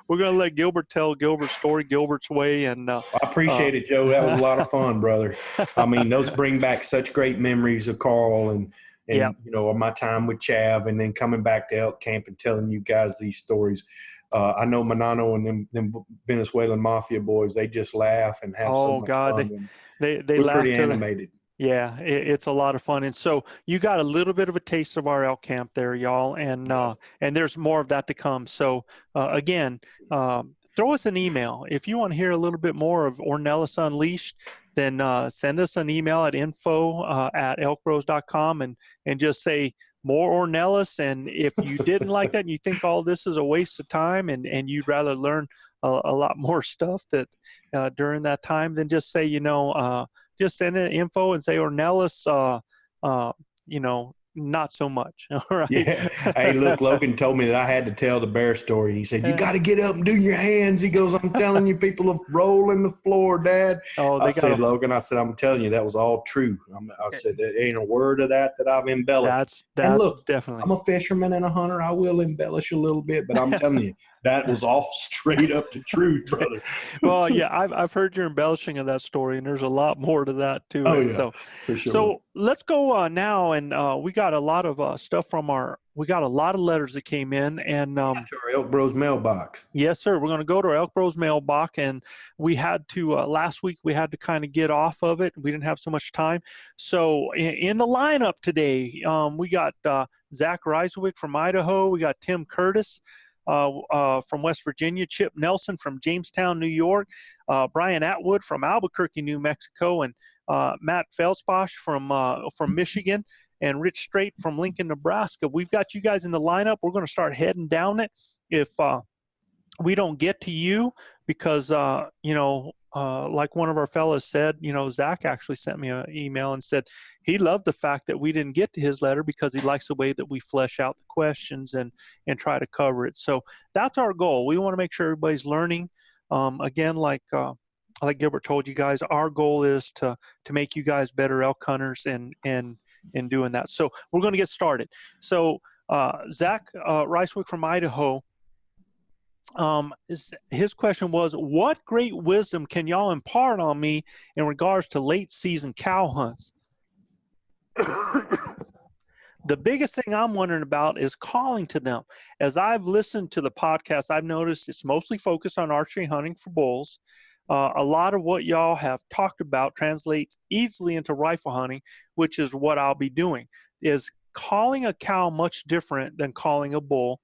gonna let Gilbert tell Gilbert's story, Gilbert's way, and I appreciate it, Joe. That was a lot of fun, brother. I mean, those bring back such great memories of Carl and Yeah. you know, my time with Chav, and then coming back to Elk Camp and telling you guys these stories. I know Manano and them Venezuelan mafia boys, they just laugh and have so Oh much God, fun. they We're laugh pretty to the. animated. Yeah, it's a lot of fun. And so you got a little bit of a taste of our elk camp there, y'all. And there's more of that to come. So again, throw us an email. If you want to hear a little bit more of Ornelas Unleashed, then send us an email at info@elkbros.com and just say more Ornelas. And if you didn't like that and you think all this is a waste of time and you'd rather learn a lot more stuff that during that time, then just say, you know, just send in info and say Ornelas, you know, not so much. All right. Yeah. Hey, look, Logan told me that I had to tell the bear story. He said, you got to get up and do your hands. He goes, I'm telling you, people are rolling the floor, Dad. Oh, I said, Logan, I said, I'm telling you, that was all true. I said, there ain't a word of that I've embellished. That's and look, definitely. I'm a fisherman and a hunter. I will embellish a little bit, but I'm telling you, that was all straight up the truth, brother. Well, yeah, I've heard your embellishing of that story, and there's a lot more to that too. Oh, yeah, for sure. So let's go now, and we got a lot of stuff from we got a lot of letters that came in, and to our ElkBros mailbox. Yes, sir. We're going to go to our ElkBros mailbox, and we had to last week we had to kind of get off of it. We didn't have so much time. So in the lineup today, we got Zach Reiswick from Idaho. We got Tim Curtis from West Virginia, Chip Nelson from Jamestown, New York, Brian Atwood from Albuquerque, New Mexico, and Matt Felsposh from Michigan, and Rich Strait from Lincoln, Nebraska. We've got you guys in the lineup. We're going to start heading down it. If we don't get to you, because you know, like one of our fellas said, you know, Zach actually sent me an email and said he loved the fact that we didn't get to his letter because he likes the way that we flesh out the questions and try to cover it. So that's our goal. We want to make sure everybody's learning. Again, like Gilbert told you guys, our goal is to make you guys better elk hunters and doing that. So we're going to get started. So Zach Reiswick from Idaho, his question was, what great wisdom can y'all impart on me in regards to late season cow hunts? The biggest thing I'm wondering about is calling to them. As I've listened to the podcast, I've noticed it's mostly focused on archery hunting for bulls. A lot of what y'all have talked about translates easily into rifle hunting, which is what I'll be doing. Is calling a cow much different than calling a bull?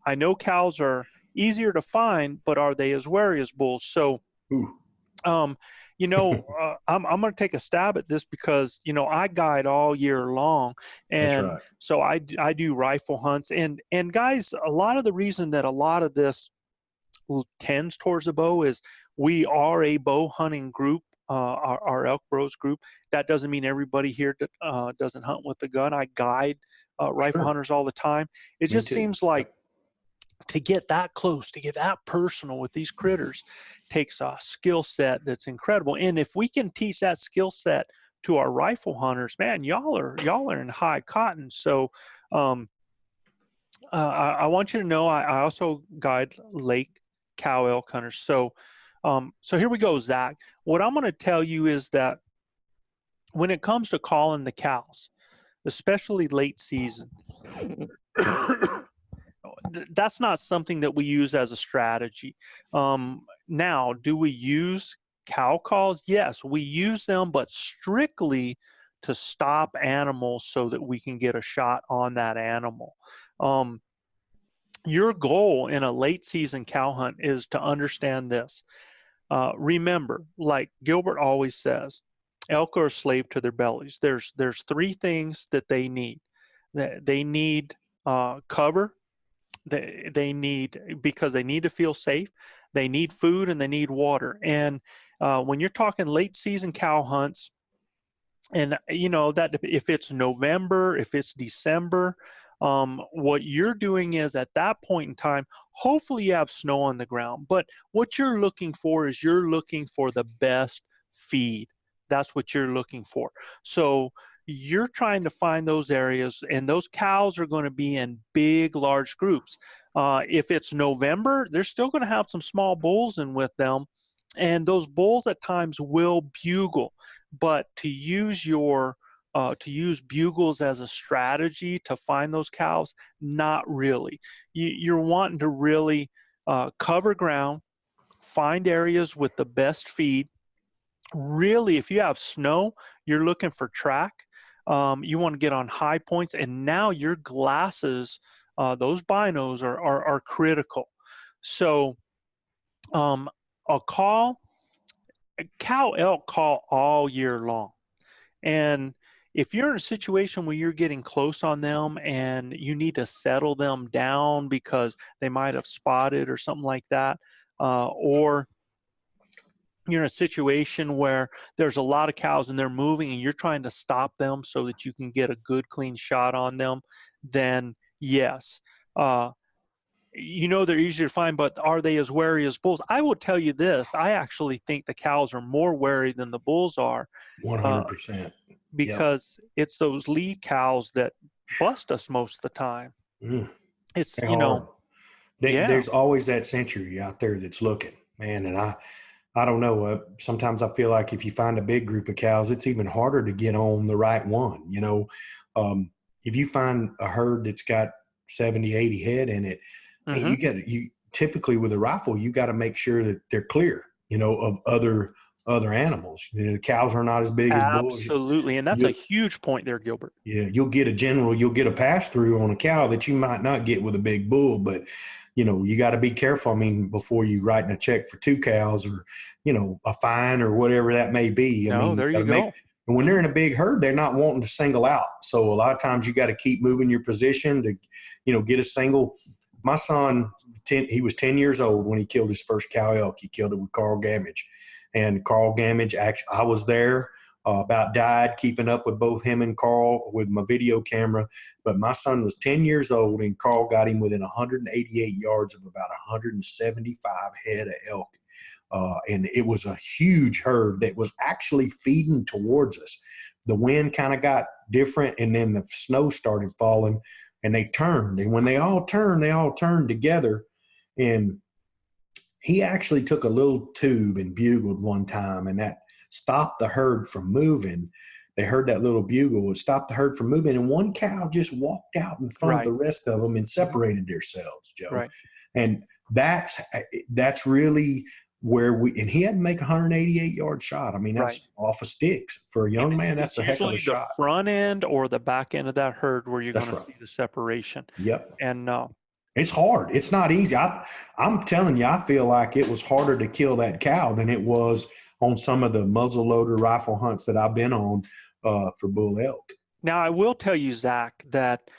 I know cows are easier to find, but are they as wary as bulls? So, I'm going to take a stab at this because, I guide all year long. That's And right. so I do rifle hunts. And guys, a lot of the reason that a lot of this tends towards the bow is we are a bow hunting group, our ElkBros group. That doesn't mean everybody here doesn't hunt with a gun. I guide rifle Sure. hunters all the time. It Me just too. seems like to get that close, to get that personal with these critters takes a skill set that's incredible. And if we can teach that skill set to our rifle hunters, man, y'all are in high cotton. So I want you to know I also guide lake cow elk hunters. So here we go, Zach. What I'm going to tell you is that when it comes to calling the cows, especially late season, that's not something that we use as a strategy. Now, do we use cow calls? Yes, we use them, but strictly to stop animals so that we can get a shot on that animal. Your goal in a late season cow hunt is to understand this. Remember, like Gilbert always says, elk are a slave to their bellies. There's three things that they need. They need cover. They need, because they need to feel safe. They need food and they need water. And when you're talking late season cow hunts, and that if it's November, if it's December, what you're doing is at that point in time, hopefully you have snow on the ground. But what you're looking for is you're looking for the best feed. That's what you're looking for. So you're trying to find those areas, and those cows are going to be in big, large groups. If it's November, they're still going to have some small bulls in with them, and those bulls at times will bugle. But to use bugles as a strategy to find those cows, not really. You're wanting to really cover ground, find areas with the best feed. Really, if you have snow, you're looking for track. You want to get on high points, and now your glasses, those binos are critical. So a cow elk call all year long. And if you're in a situation where you're getting close on them and you need to settle them down because they might have spotted or something like that, or you're in a situation where there's a lot of cows and they're moving and you're trying to stop them so that you can get a good clean shot on them, then yes. They're easier to find, but are they as wary as bulls? I will tell you this. I actually think the cows are more wary than the bulls are. 100%. Because it's those lead cows that bust us most of the time. It's, There's always that century out there that's looking, man. And I don't know. Sometimes I feel like if you find a big group of cows, it's even harder to get on the right one. If you find a herd that's got 70, 80 head in it, you typically with a rifle, you got to make sure that they're clear, of other animals. The cows are not as big as bulls. Absolutely. And that's a huge point there, Gilbert. Yeah. You'll get a pass through on a cow that you might not get with a big bull, but you got to be careful. I mean, before you writing a check for 2 cows or, a fine or whatever that may be. There you go. And when they're in a big herd, they're not wanting to single out. So a lot of times you got to keep moving your position to, get a single. My son, he was 10 years old when he killed his first cow elk. He killed it with Carl Gamage. And Carl Gamage, actually, I was there, about died, keeping up with both him and Carl with my video camera. But my son was 10 years old, and Carl got him within 188 yards of about 175 head of elk. And it was a huge herd that was actually feeding towards us. The wind kind of got different, and then the snow started falling, and they turned. And when they all turned together. And he actually took a little tube and bugled one time, and that stopped the herd from moving. They heard that little bugle. It stopped the herd from moving, and one cow just walked out in front of the rest of them and separated themselves, Joe. Right. And that's really where and he had to make a 188-yard shot. I mean, that's off of sticks. For a young man, that's a heck of a shot. The front end or the back end of that herd where you're going to see the separation. Yep. And it's hard. It's not easy. I'm telling you, I feel like it was harder to kill that cow than it was on some of the muzzleloader rifle hunts that I've been on for bull elk. Now, I will tell you, Zach, that,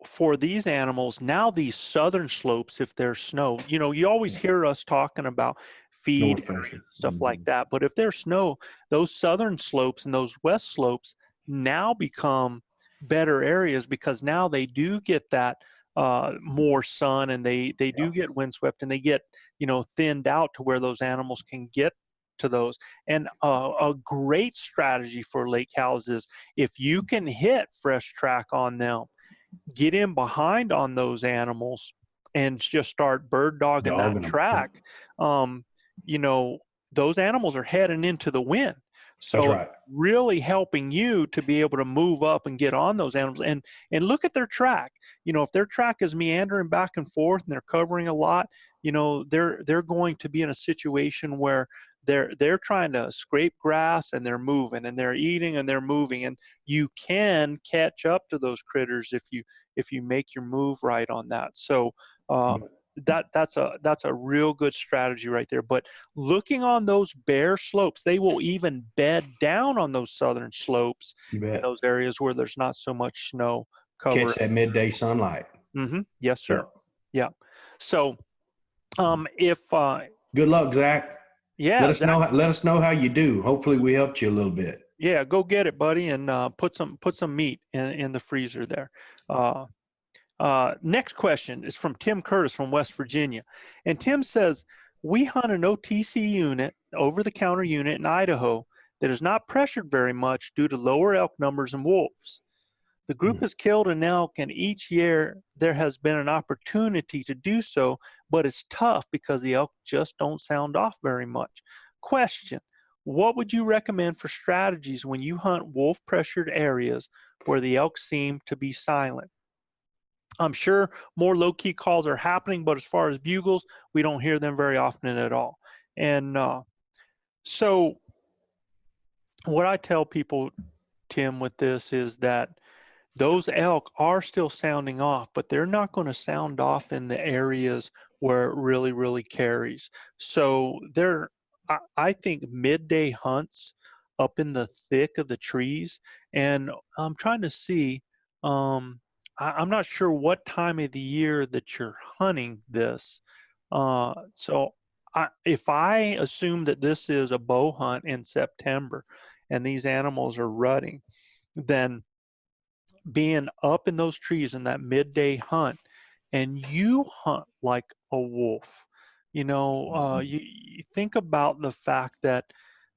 for these animals, now these southern slopes, if there's snow, you always hear us talking about feed areas and stuff like that. But if there's snow, those southern slopes and those west slopes now become better areas, because now they do get that more sun, and they do get windswept, and they get, thinned out to where those animals can get to those. And a great strategy for lake cows is, if you can hit fresh track on them, get in behind on those animals and just start bird dogging that track. Those animals are heading into the wind. So really helping you to be able to move up and get on those animals and look at their track. If their track is meandering back and forth and they're covering a lot, they're going to be in a situation where they're trying to scrape grass, and they're moving, and they're eating, and they're moving, and you can catch up to those critters if you make your move right on that. So that's a real good strategy right there. But looking on those bare slopes, they will even bed down on those southern slopes in those areas where there's not so much snow cover. Catch that midday sunlight. Yes, sir. Yeah. So good luck, Zach. Yeah, let us know how you do. Hopefully we helped you a little bit. Yeah, go get it, buddy, and put some meat in the freezer there. Next question is from Tim Curtis from West Virginia, and Tim says, we hunt an OTC unit, over-the-counter unit in Idaho, that is not pressured very much due to lower elk numbers and wolves. The group has killed an elk, and each year there has been an opportunity to do so, but it's tough because the elk just don't sound off very much. Question: what would you recommend for strategies when you hunt wolf-pressured areas where the elk seem to be silent? I'm sure more low-key calls are happening, but as far as bugles, we don't hear them very often at all. And so what I tell people, Tim, with this is that those elk are still sounding off, but they're not going to sound off in the areas where it really, really carries. So I think midday hunts up in the thick of the trees, and I'm trying to see, I'm not sure what time of the year that you're hunting this. If I assume that this is a bow hunt in September and these animals are rutting, then being up in those trees in that midday hunt, and you hunt like a wolf, you think about the fact that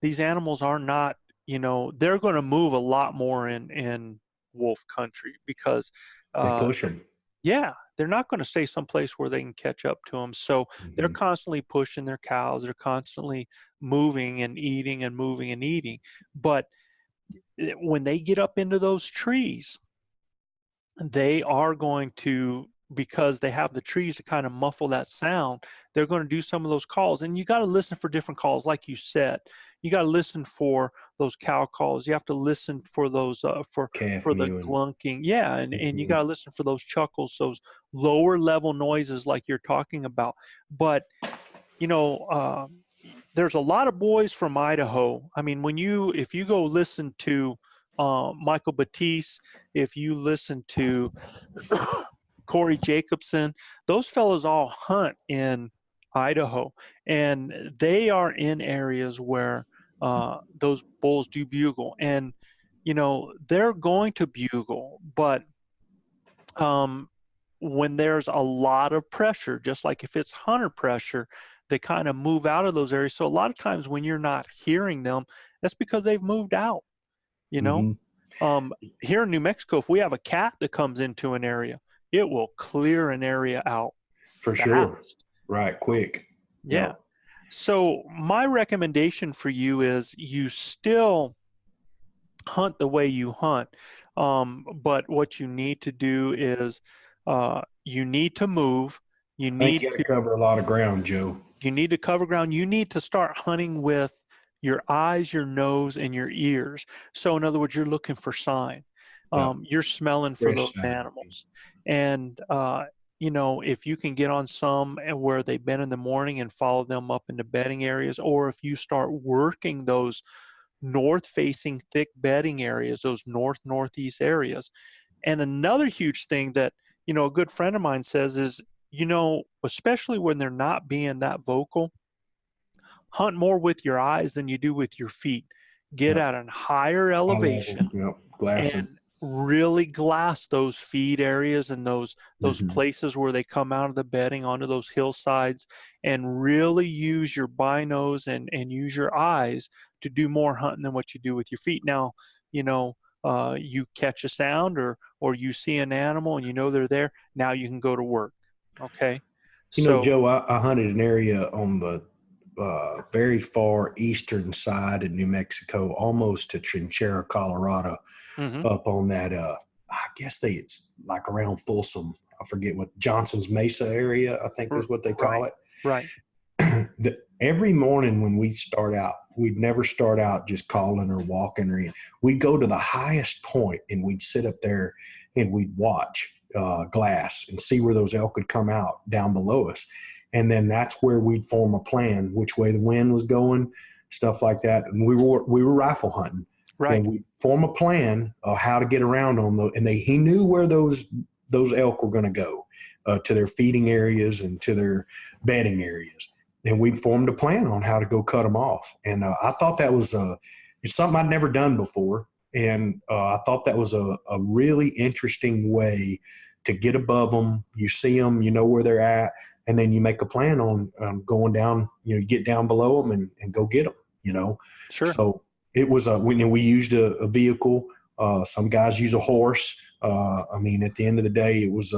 these animals are not, they're going to move a lot more in wolf country, because they push them. Yeah, they're not going to stay someplace where they can catch up to them. So they're constantly pushing their cows. They're constantly moving and eating and moving and eating. But when they get up into those trees, they are going to, because they have the trees to kind of muffle that sound, they're going to do some of those calls. And you got to listen for different calls. Like you said, you got to listen for those cow calls. You have to listen for those for the glunking. Yeah. And you got to listen for those chuckles, those lower level noises like you're talking about. But there's a lot of boys from Idaho. I mean, if you go listen to Michael Batiste, if you listen to Corey Jacobson, those fellows all hunt in Idaho, and they are in areas where those bulls do bugle, and they're going to bugle, but when there's a lot of pressure, just like if it's hunter pressure, they kind of move out of those areas. So a lot of times when you're not hearing them, that's because they've moved out. Here in New Mexico, if we have a cat that comes into an area, it will clear an area out for sure. Right, quick. Yeah. Yep. So my recommendation for you is you still hunt the way you hunt, but what you need to do is you need to move. You need to cover a lot of ground, Joe. You need to cover ground. You need to start hunting with your eyes, your nose, and your ears. So in other words, you're looking for sign. You're smelling for those animals. And if you can get on some where they've been in the morning and follow them up into bedding areas, or if you start working those north-facing thick bedding areas, those northeast areas. And another huge thing that, a good friend of mine says is, especially when they're not being that vocal, hunt more with your eyes than you do with your feet. Get Yep. at a higher elevation Yep. Glassing. and really glass those feed areas and those places where they come out of the bedding onto those hillsides, and really use your binos and use your eyes to do more hunting than what you do with your feet. Now, you catch a sound or you see an animal and they're there. Now you can go to work. Okay. Joe, I hunted an area on the very far eastern side of New Mexico, almost to Trinchera, Colorado, up on that, I guess it's like around Folsom. I forget what, Johnson's Mesa area, I think is what they call it. Right. Every morning when we start out, we'd never start out just calling or walking or anything. We'd go to the highest point and we'd sit up there and we'd watch glass and see where those elk would come out down below us. And then that's where we'd form a plan, which way the wind was going, stuff like that. And we were rifle hunting. Right. And we'd form a plan of how to get around on those. And he knew where those elk were going to go, to their feeding areas and to their bedding areas. And we'd formed a plan on how to go cut them off. And I thought that was it's something I'd never done before. And I thought that was a really interesting way to get above them. You see them, you know where they're at. And then you make a plan on going down, you get down below them and go get them, Sure. So it was we used a vehicle. Some guys use a horse. At the end of the day, it was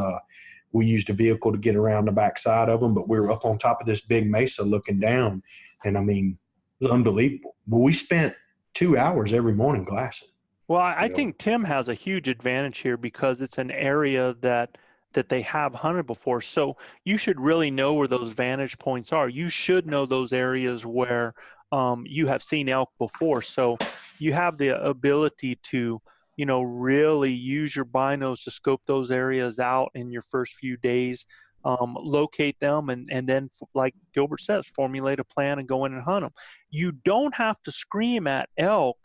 we used a vehicle to get around the backside of them, but we were up on top of this big mesa looking down. And it was unbelievable. But we spent 2 hours every morning glassing. Well, I think Tim has a huge advantage here because it's an area that they have hunted before. So you should really know where those vantage points are. You should know those areas where you have seen elk before. So you have the ability to, really use your binos to scope those areas out in your first few days, locate them, and then, like Gilbert says, formulate a plan and go in and hunt them. You don't have to scream at elk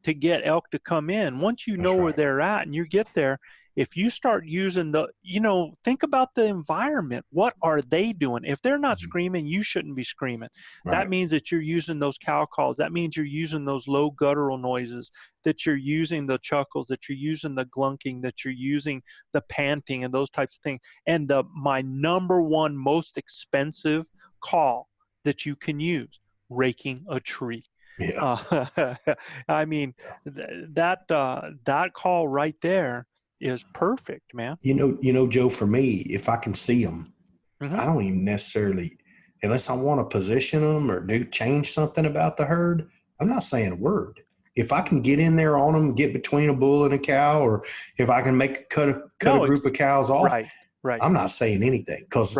to get elk to come in. Once you know where they're at and you get there, if you start using think about the environment. What are they doing? If they're not screaming, you shouldn't be screaming. Right. That means that you're using those cow calls. That means you're using those low guttural noises, that you're using the chuckles, that you're using the glunking, that you're using the panting and those types of things. And my number one most expensive call that you can use, raking a tree. Yeah. That call right there is perfect, man. Joe, for me, if I can see them, I don't even necessarily, unless I want to position them or change something about the herd, I'm not saying a word. If I can get in there on them, get between a bull and a cow, or if I can cut a group of cows off, right. I'm not saying anything because,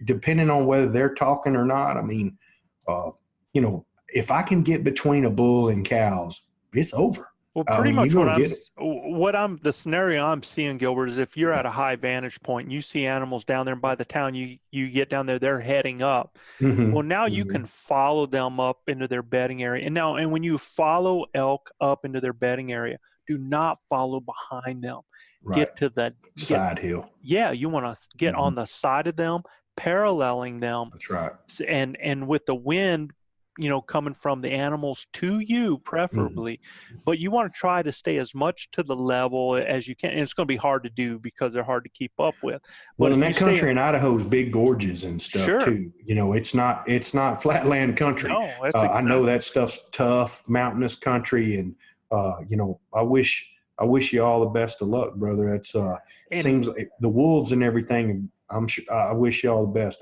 depending on whether they're talking or not, if I can get between a bull and cows, it's over. Well, pretty much the scenario I'm seeing, Gilbert, is if you're at a high vantage point and you see animals down there, and by the time you get down there, they're heading up. Well, now you can follow them up into their bedding area. And when you follow elk up into their bedding area, do not follow behind them. Right. Get to the side hill. Yeah, you want to get on the side of them, paralleling them. That's right. And with the wind, coming from the animals to you, preferably, but you want to try to stay as much to the level as you can. And it's going to be hard to do because they're hard to keep up with. But in that country in Idaho's big gorges and stuff too. It's not flatland country. No, I know that stuff's tough, mountainous country, and I wish you all the best of luck, brother. It's seems like the wolves and everything. I'm sure. I wish you all the best.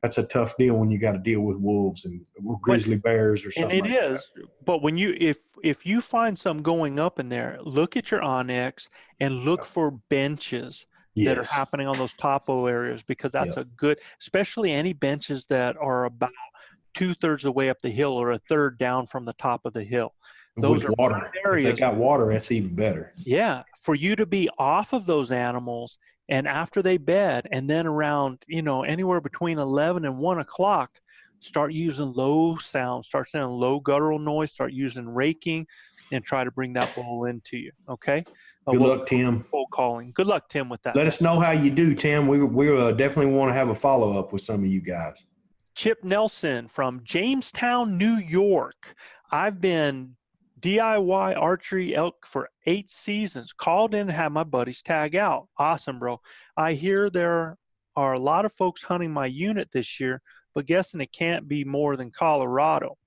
That's a tough deal when you got to deal with wolves and grizzly bears or something. And it is. But when if you find some going up in there, look at your onyx and look for benches that are happening on those topo areas, because that's a good, especially any benches that are about 2/3 of the way up the hill or 1/3 down from the top of the hill. Those with water. If they got water, that's even better. Yeah, for you to be off of those animals And after they bed, and then around, anywhere between 11 and 1 o'clock, start using low sound, start sounding low guttural noise, start using raking, and try to bring that bull into you. Okay. Good luck, Tim. Bull calling. Good luck, Tim, with that. Let us know how you do, Tim. We definitely want to have a follow-up with some of you guys. Chip Nelson from Jamestown, New York. I've been DIY archery elk for 8 seasons. Called in and had my buddies tag out. Awesome, bro. I hear there are a lot of folks hunting my unit this year, but guessing it can't be more than Colorado.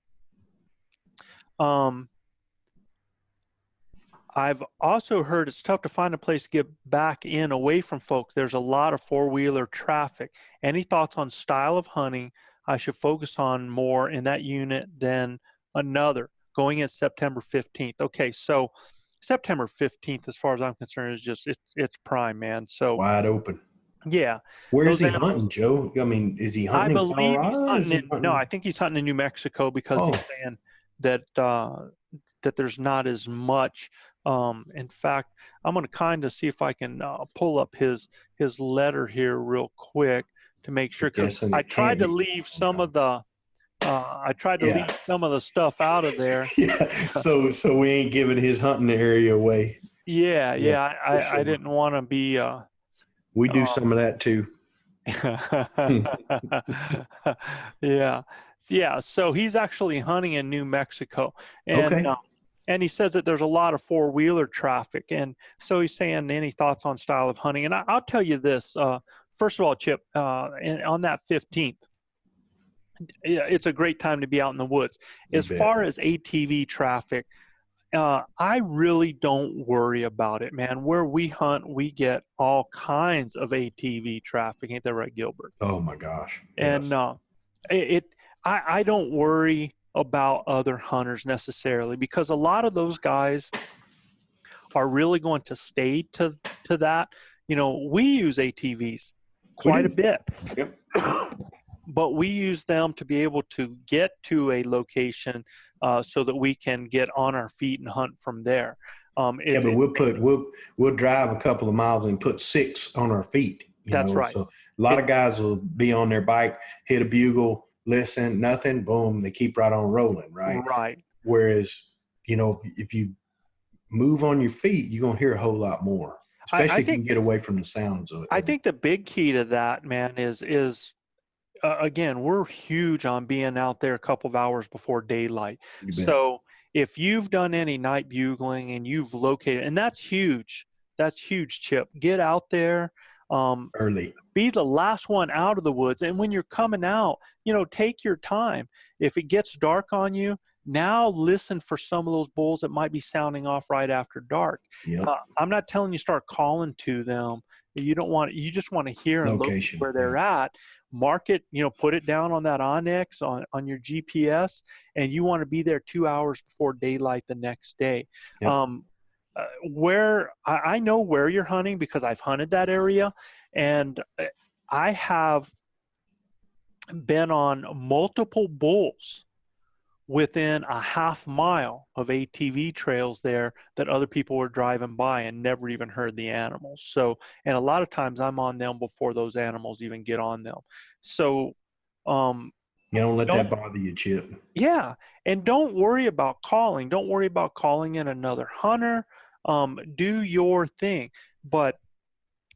I've also heard it's tough to find a place to get back in away from folks. There's a lot of four-wheeler traffic. Any thoughts on style of hunting I should focus on more in that unit than another? Going in September 15th. Okay, so September 15th, as far as I'm concerned, is just it's prime, man. So wide open. Yeah. Where is he hunting, Joe? I mean, is he hunting in Colorado? No, I think he's hunting in New Mexico because he's saying that that there's not as much. In fact, I'm going to kind of see if I can pull up his letter here real quick to make sure, because I tried to leave some of the leave some of the stuff out of there. Yeah. So we ain't giving his hunting area away. Yeah. I didn't want to be. We do some of that too. Yeah. So he's actually hunting in New Mexico, and and he says that there's a lot of four-wheeler traffic, and so he's saying, any thoughts on style of hunting? And I'll tell you this. First of all, Chip, on that 15th, it's a great time to be out in the woods. As far as ATV traffic, I really don't worry about it, man. Where we hunt, we get all kinds of ATV traffic. Ain't that right, Gilbert? Oh my gosh. Yes. And I don't worry about other hunters necessarily, because a lot of those guys are really going to stay to that. We use ATVs quite a bit. Yep. But we use them to be able to get to a location so that we can get on our feet and hunt from there. But we'll drive a couple of miles and put 6 on our feet. That's right. So a lot of guys will be on their bike, hit a bugle, listen, nothing, boom, they keep right on rolling, right? Right. Whereas, if you move on your feet, you're going to hear a whole lot more, especially if you can get away from the sounds of it. I think the big key to that, man, is again, we're huge on being out there a couple of hours before daylight. So if you've done any night bugling and you've located, and that's huge, Chip, get out there early. Be the last one out of the woods. And when you're coming out, take your time. If it gets dark on you, now listen for some of those bulls that might be sounding off right after dark. Yep. I'm not telling you start calling to them. You just want to hear and location where they're at. Mark it, put it down on that Onyx on your GPS, and you want to be there 2 hours before daylight the next day. Yep. Where I know where you're hunting because I've hunted that area, and I have been on multiple bulls within a half mile of ATV trails there that other people were driving by and never even heard the animals. So, and a lot of times I'm on them before those animals even get on them. So, don't let that bother you, Chip. Yeah. And don't worry about calling. Don't worry about calling in another hunter. Do your thing, but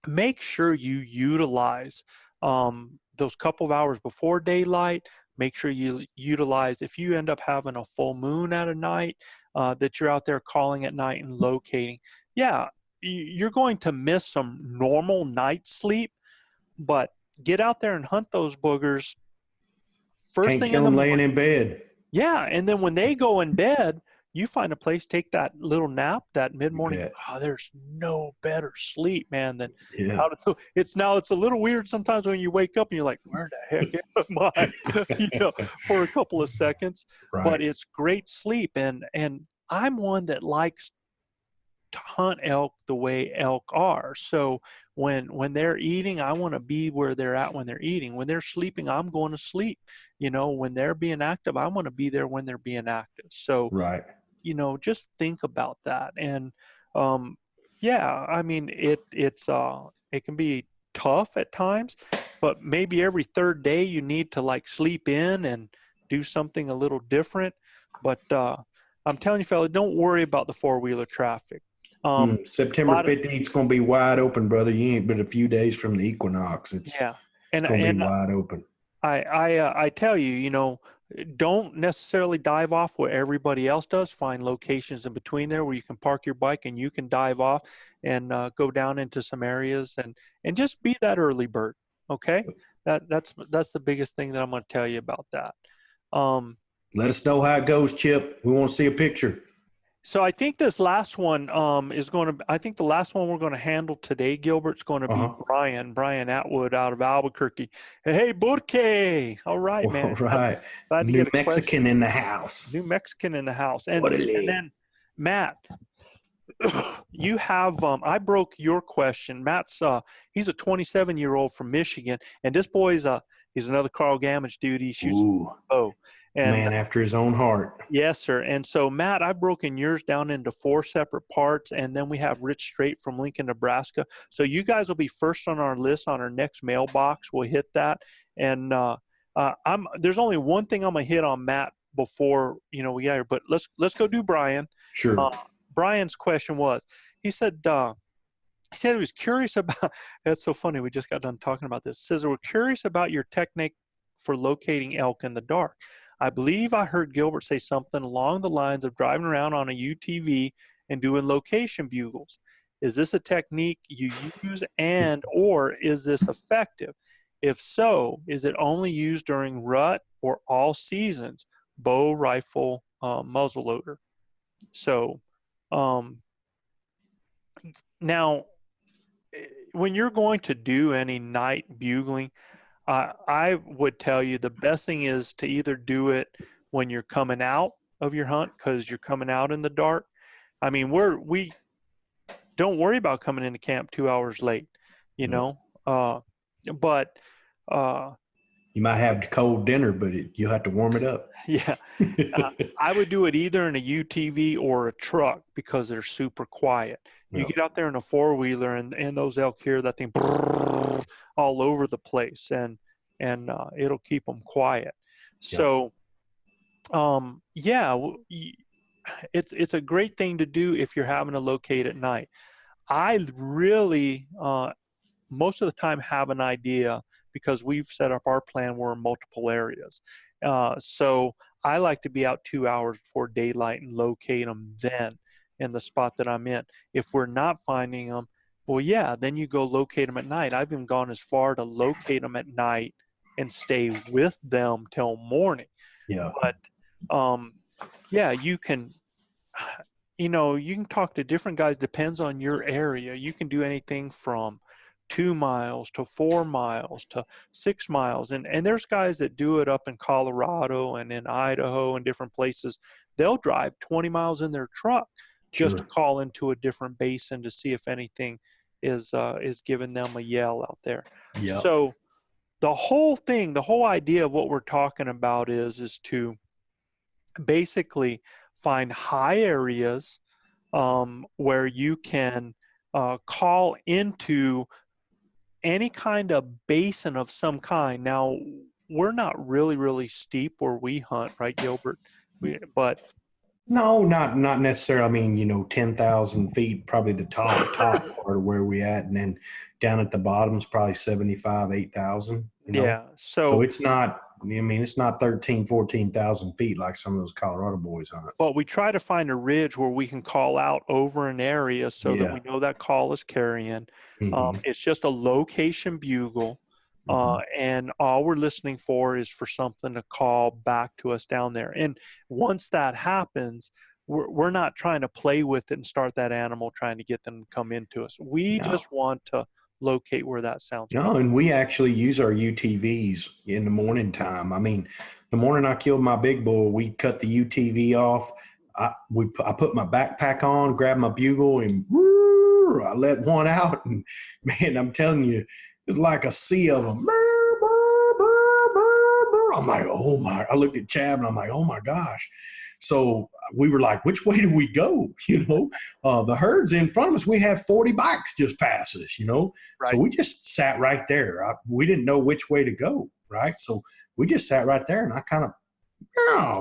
make sure you utilize those couple of hours before daylight. Make sure you utilize, if you end up having a full moon at a night, that you're out there calling at night and locating. Yeah, you're going to miss some normal night sleep, but get out there and hunt those boogers first Can't thing kill in the them laying morning. in bed. Yeah, and then when they go in bed, you find a place, take that little nap, that mid-morning. Oh, there's no better sleep, man, than how to. It's a little weird sometimes when you wake up and you're like, where the heck am I? For a couple of seconds. Right. But it's great sleep, and I'm one that likes to hunt elk the way elk are. So when they're eating, I want to be where they're at when they're eating. When they're sleeping, I'm going to sleep. When they're being active, I want to be there when they're being active. So, right. Just think about that. And Yeah, I mean it can be tough at times, but maybe every third day you need to like sleep in and do something a little different. But I'm telling you, fella, don't worry about the four-wheeler traffic. A September lot of 15th is going to be wide open, brother. You ain't but a few days from the equinox. It's yeah, and going to be and wide open. I tell you, don't necessarily dive off what everybody else does. Find locations in between there where you can park your bike and you can dive off and go down into some areas and just be that early bird. Okay, that's the biggest thing that I'm going to tell you about that. Um, Let us know how it goes, Chip. We want to see a picture. So I think this last one is going to. I think the last one we're going to handle today, Gilbert's going to be Brian Atwood out of Albuquerque. Hey, Burke! All right, man. All right. Glad to New get a Mexican question. in the house. New Mexican in the house, and Orderly. then Matt, you have. I broke your question. Matt's. He's a 27-year-old from Michigan, and this boy's he's another Carl Gamage dude. He shoots bow. And man after his own heart. yes, sir. And so, Matt, I've broken yours down into 4 separate parts, and then we have Rich Straight from Lincoln, Nebraska. So you guys will be first on our list on our next mailbox. We'll hit that. And there's only one thing I'm gonna hit on Matt before we get here. But let's go do Brian. Sure. Brian's question was, he said he was curious about. That's so funny. We just got done talking about this. He says we're curious about your technique for locating elk in the dark. I believe I heard Gilbert say something along the lines of driving around on a UTV and doing location bugles. Is this a technique you use or is this effective? If so, is it only used during rut or all seasons? Bow, rifle, muzzleloader. So now, when you're going to do any night bugling, I would tell you the best thing is to either do it when you're coming out of your hunt because you're coming out in the dark. I mean, we don't worry about coming into camp 2 hours late, but you might have the cold dinner, but you'll have to warm it up. Yeah, I would do it either in a UTV or a truck because they're super quiet. You get out there in a four-wheeler and those elk hear that thing all over the place, and it'll keep them quiet. So, it's a great thing to do if you're having to locate at night. I really most of the time have an idea because we've set up our plan. We're in multiple areas, so I like to be out 2 hours before daylight and locate them then in the spot that I'm in. If we're not finding them, well, yeah, then you go locate them at night. I've even gone as far to locate them at night and stay with them till morning. Yeah. But, you can, you can talk to different guys. Depends on your area. You can do anything from 2 miles to 4 miles to 6 miles. And there's guys that do it up in Colorado and in Idaho and different places. They'll drive 20 miles in their truck just to call into a different basin to see if anything is giving them a yell out there. Yep. So the whole idea of what we're talking about is to basically find high areas where you can call into any kind of basin of some kind. Now, we're not really, really steep where we hunt, right, Gilbert? But no, not necessarily. I mean, 10,000 feet, probably the top part of where we at. And then down at the bottom is probably 75, 8,000. Yeah. So it's not, it's not 13, 14,000 feet like some of those Colorado boys hunt. But we try to find a ridge where we can call out over an area so that we know that call is carrying. Mm-hmm. It's just a location bugle. And all we're listening for is for something to call back to us down there. And once that happens, we're not trying to play with it and start that animal trying to get them to come into us. We just want to locate where that sounds. No, and we actually use our UTVs in the morning time. I mean, the morning I killed my big bull, we cut the UTV off. I put my backpack on, grabbed my bugle, and I let one out. And man, I'm telling you, it's like a sea of them. I'm like, oh my! I looked at Chad and I'm like, oh my gosh. So we were like, which way do we go? The herd's in front of us. We had 40 bikes just pass us, Right. So we just sat right there. We didn't know which way to go, right? So we just sat right there, and I kind of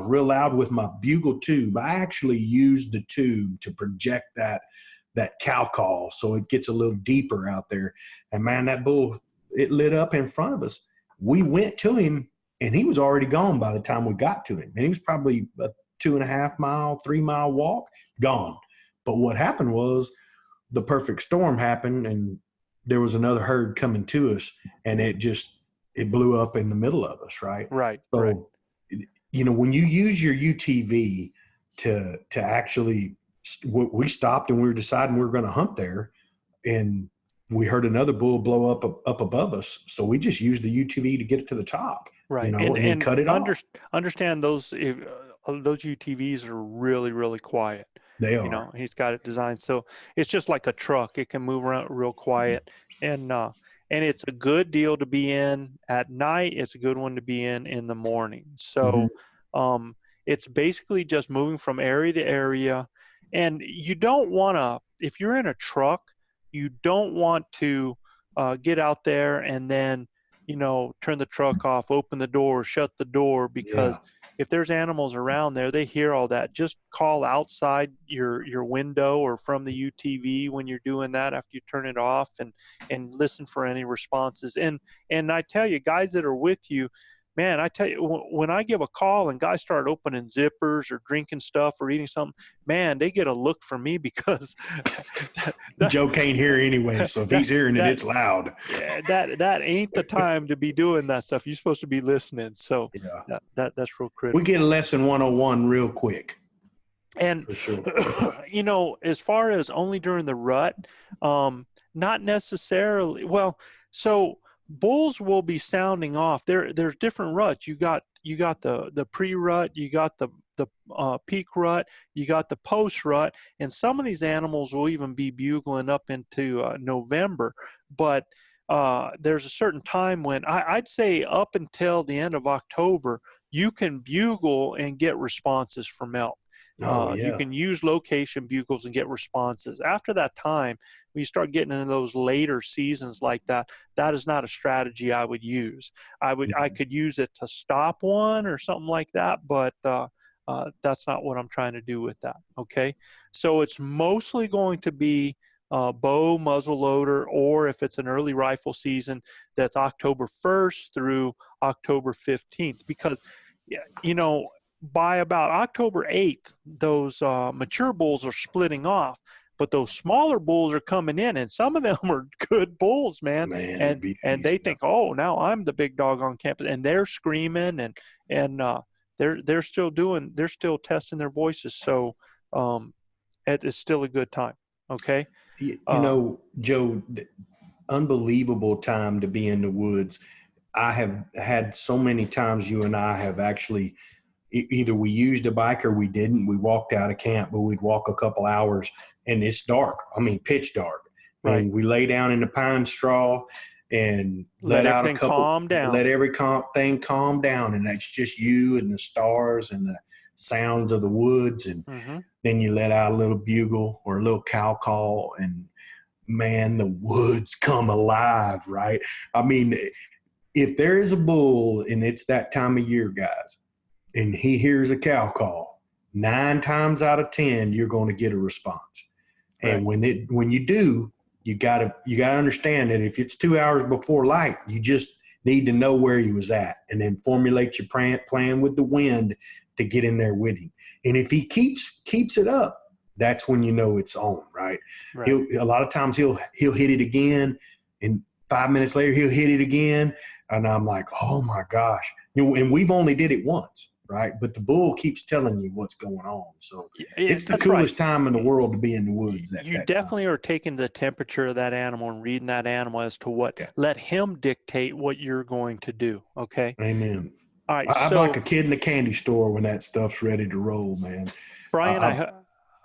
real loud with my bugle tube. I actually used the tube to project that cow call so it gets a little deeper out there. And man, that bull, it lit up in front of us. We went to him, and he was already gone by the time we got to him. And he was probably a 2.5 mile, 3 mile walk, gone. But what happened was the perfect storm happened, and there was another herd coming to us, and it blew up in the middle of us, right? Right. So, right. When you use your UTV to actually, we stopped and we were deciding we were going to hunt there, and we heard another bull blow up above us. So we just used the UTV to get it to the top, right. and then cut it off. Understand those UTVs are really, really quiet. They are. He's got it designed so it's just like a truck. It can move around real quiet, and it's a good deal to be in at night. It's a good one to be in the morning. So it's basically just moving from area to area, and you don't want to, if you're in a truck, you don't want to get out there and then turn the truck off, open the door, shut the door, because if there's animals around there, they hear all that. Just call outside your window or from the UTV when you're doing that after you turn it off, and listen for any responses. And I tell you, guys that are with you, man, I tell you, when I give a call and guys start opening zippers or drinking stuff or eating something, man, they get a look from me because Joe can't hear anyway. So if he's hearing it, it's loud. That ain't the time to be doing that stuff. You're supposed to be listening. So that's real critical. We get a lesson 101 real quick. And, for sure. As far as only during the rut, not necessarily. Well, so bulls will be sounding off. There's different ruts. You got the pre-rut, you got the peak rut, you got the post rut, and some of these animals will even be bugling up into November. But there's a certain time when I'd say up until the end of October, you can bugle and get responses from elk. You can use location bugles and get responses. After that time, when you start getting into those later seasons like that, that is not a strategy I would use. I could use it to stop one or something like that, but that's not what I'm trying to do with that. Okay, so it's mostly going to be bow, muzzle loader, or if it's an early rifle season, that's October 1st through October 15th, because by about October 8th, those mature bulls are splitting off, but those smaller bulls are coming in, and some of them are good bulls, man and they think, oh, now I'm the big dog on campus, and they're screaming, and they're still testing their voices. So it's still a good time. Okay. Joe, unbelievable time to be in the woods. I have had so many times you and I have actually either we used a bike or we didn't. We walked out of camp, but we'd walk a couple hours and it's dark. I mean, pitch dark. Right. And we lay down in the pine straw and let out a couple, calm down. Let everything calm down. And that's just you and the stars and the sounds of the woods. And then you let out a little bugle or a little cow call, and man, the woods come alive, right? I mean, if there is a bull and it's that time of year, guys, and he hears a cow call, 9 times out of 10, you're going to get a response. And when you do, you gotta understand that if it's 2 hours before light, you just need to know where he was at, and then formulate your plan with the wind to get in there with him. And if he keeps it up, that's when you know it's on, right? A lot of times he'll hit it again, and 5 minutes later he'll hit it again, and I'm like, oh my gosh. And we've only did it once. Right. But the bull keeps telling you what's going on. So it's the coolest time in the world to be in the woods. You definitely are taking the temperature of that animal and reading that animal as to what, let him dictate what you're going to do. Okay. Amen. All right. I'm like a kid in the candy store when that stuff's ready to roll, man. Brian,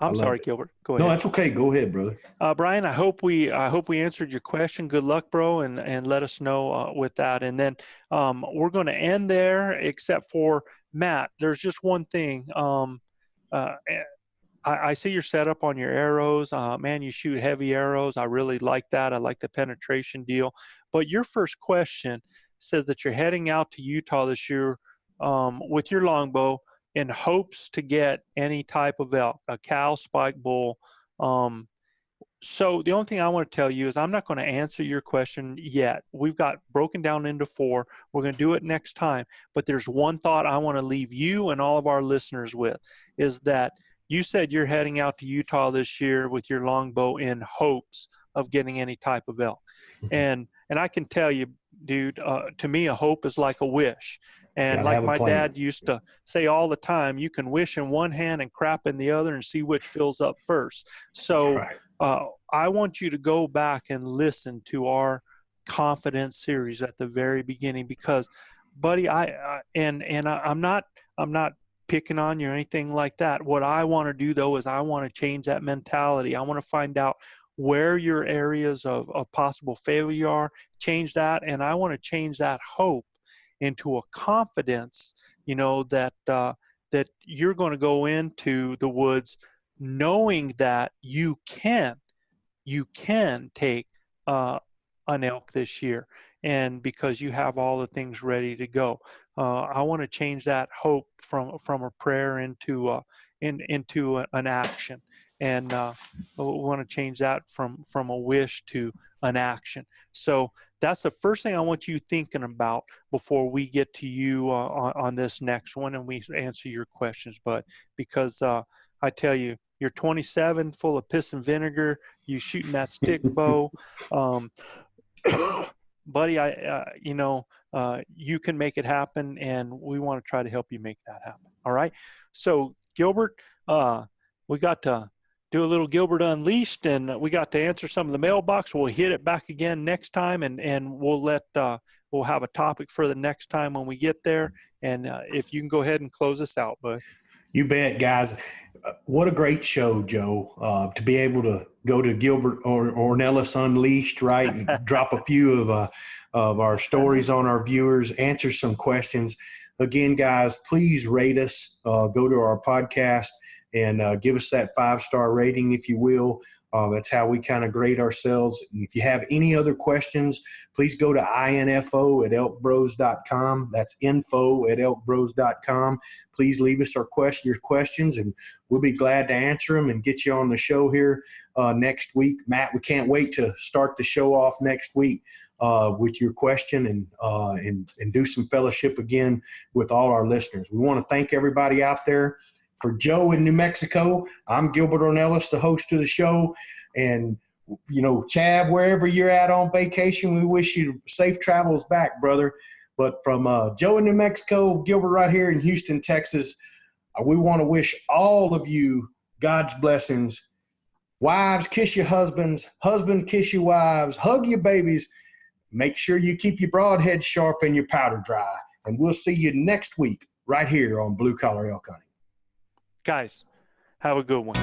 I'm sorry, Gilbert. Go ahead. No, that's okay. Go ahead, brother. Brian, I hope we answered your question. Good luck, bro, and let us know with that. And then we're going to end there, except for Matt. There's just one thing. I see your setup on your arrows. Man, you shoot heavy arrows. I really like that. I like the penetration deal. But your first question says that you're heading out to Utah this year with your longbow in hopes to get any type of elk, a cow, spike bull. So the only thing I want to tell you is I'm not going to answer your question yet. We've got broken down into 4. We're going to do it next time. But there's one thought I want to leave you and all of our listeners with, is that you said you're heading out to Utah this year with your longbow in hopes of getting any type of elk. And I can tell you, dude, to me, a hope is like a wish. And like my dad used to say all the time, you can wish in one hand and crap in the other and see which fills up first. So I want you to go back and listen to our confidence series at the very beginning, because, buddy, I'm not picking on you or anything like that. What I want to do, though, is I want to change that mentality. I want to find out where your areas of possible failure are, change that, and I want to change that hope into a confidence, that you're going to go into the woods knowing that you can take an elk this year, and because you have all the things ready to go. I want to change that hope from a prayer into an action, and we want to change that from a wish to an action. So that's the first thing I want you thinking about before we get to you on this next one and we answer your questions. But because I tell you, you're 27, full of piss and vinegar, you shooting that stick bow, buddy. You can make it happen, and we want to try to help you make that happen. All right. So Gilbert, we got to do a little Gilbert Unleashed, and we got to answer some of the mailbox. We'll hit it back again next time, and we'll have a topic for the next time when we get there. And if you can go ahead and close us out, bud. You bet, guys. What a great show, Joe, to be able to go to Gilbert Ornelas Unleashed, right, and drop a few of our stories on our viewers, answer some questions. Again, guys, please rate us. Go to our podcast and give us that 5-star rating, if you will. That's how we kind of grade ourselves. And if you have any other questions, please go to info@elkbros.com. That's info@elkbros.com. Please leave us your questions, and we'll be glad to answer them and get you on the show here next week. Matt, we can't wait to start the show off next week with your question and do some fellowship again with all our listeners. We want to thank everybody out there. For Joe in New Mexico, I'm Gilbert Ornelas, the host of the show. And, Chad, wherever you're at on vacation, we wish you safe travels back, brother. But from Joe in New Mexico, Gilbert right here in Houston, Texas, we want to wish all of you God's blessings. Wives, kiss your husbands. Husband, kiss your wives. Hug your babies. Make sure you keep your broadhead sharp and your powder dry. And we'll see you next week right here on Blue Collar Elk Hunting. Guys, have a good one.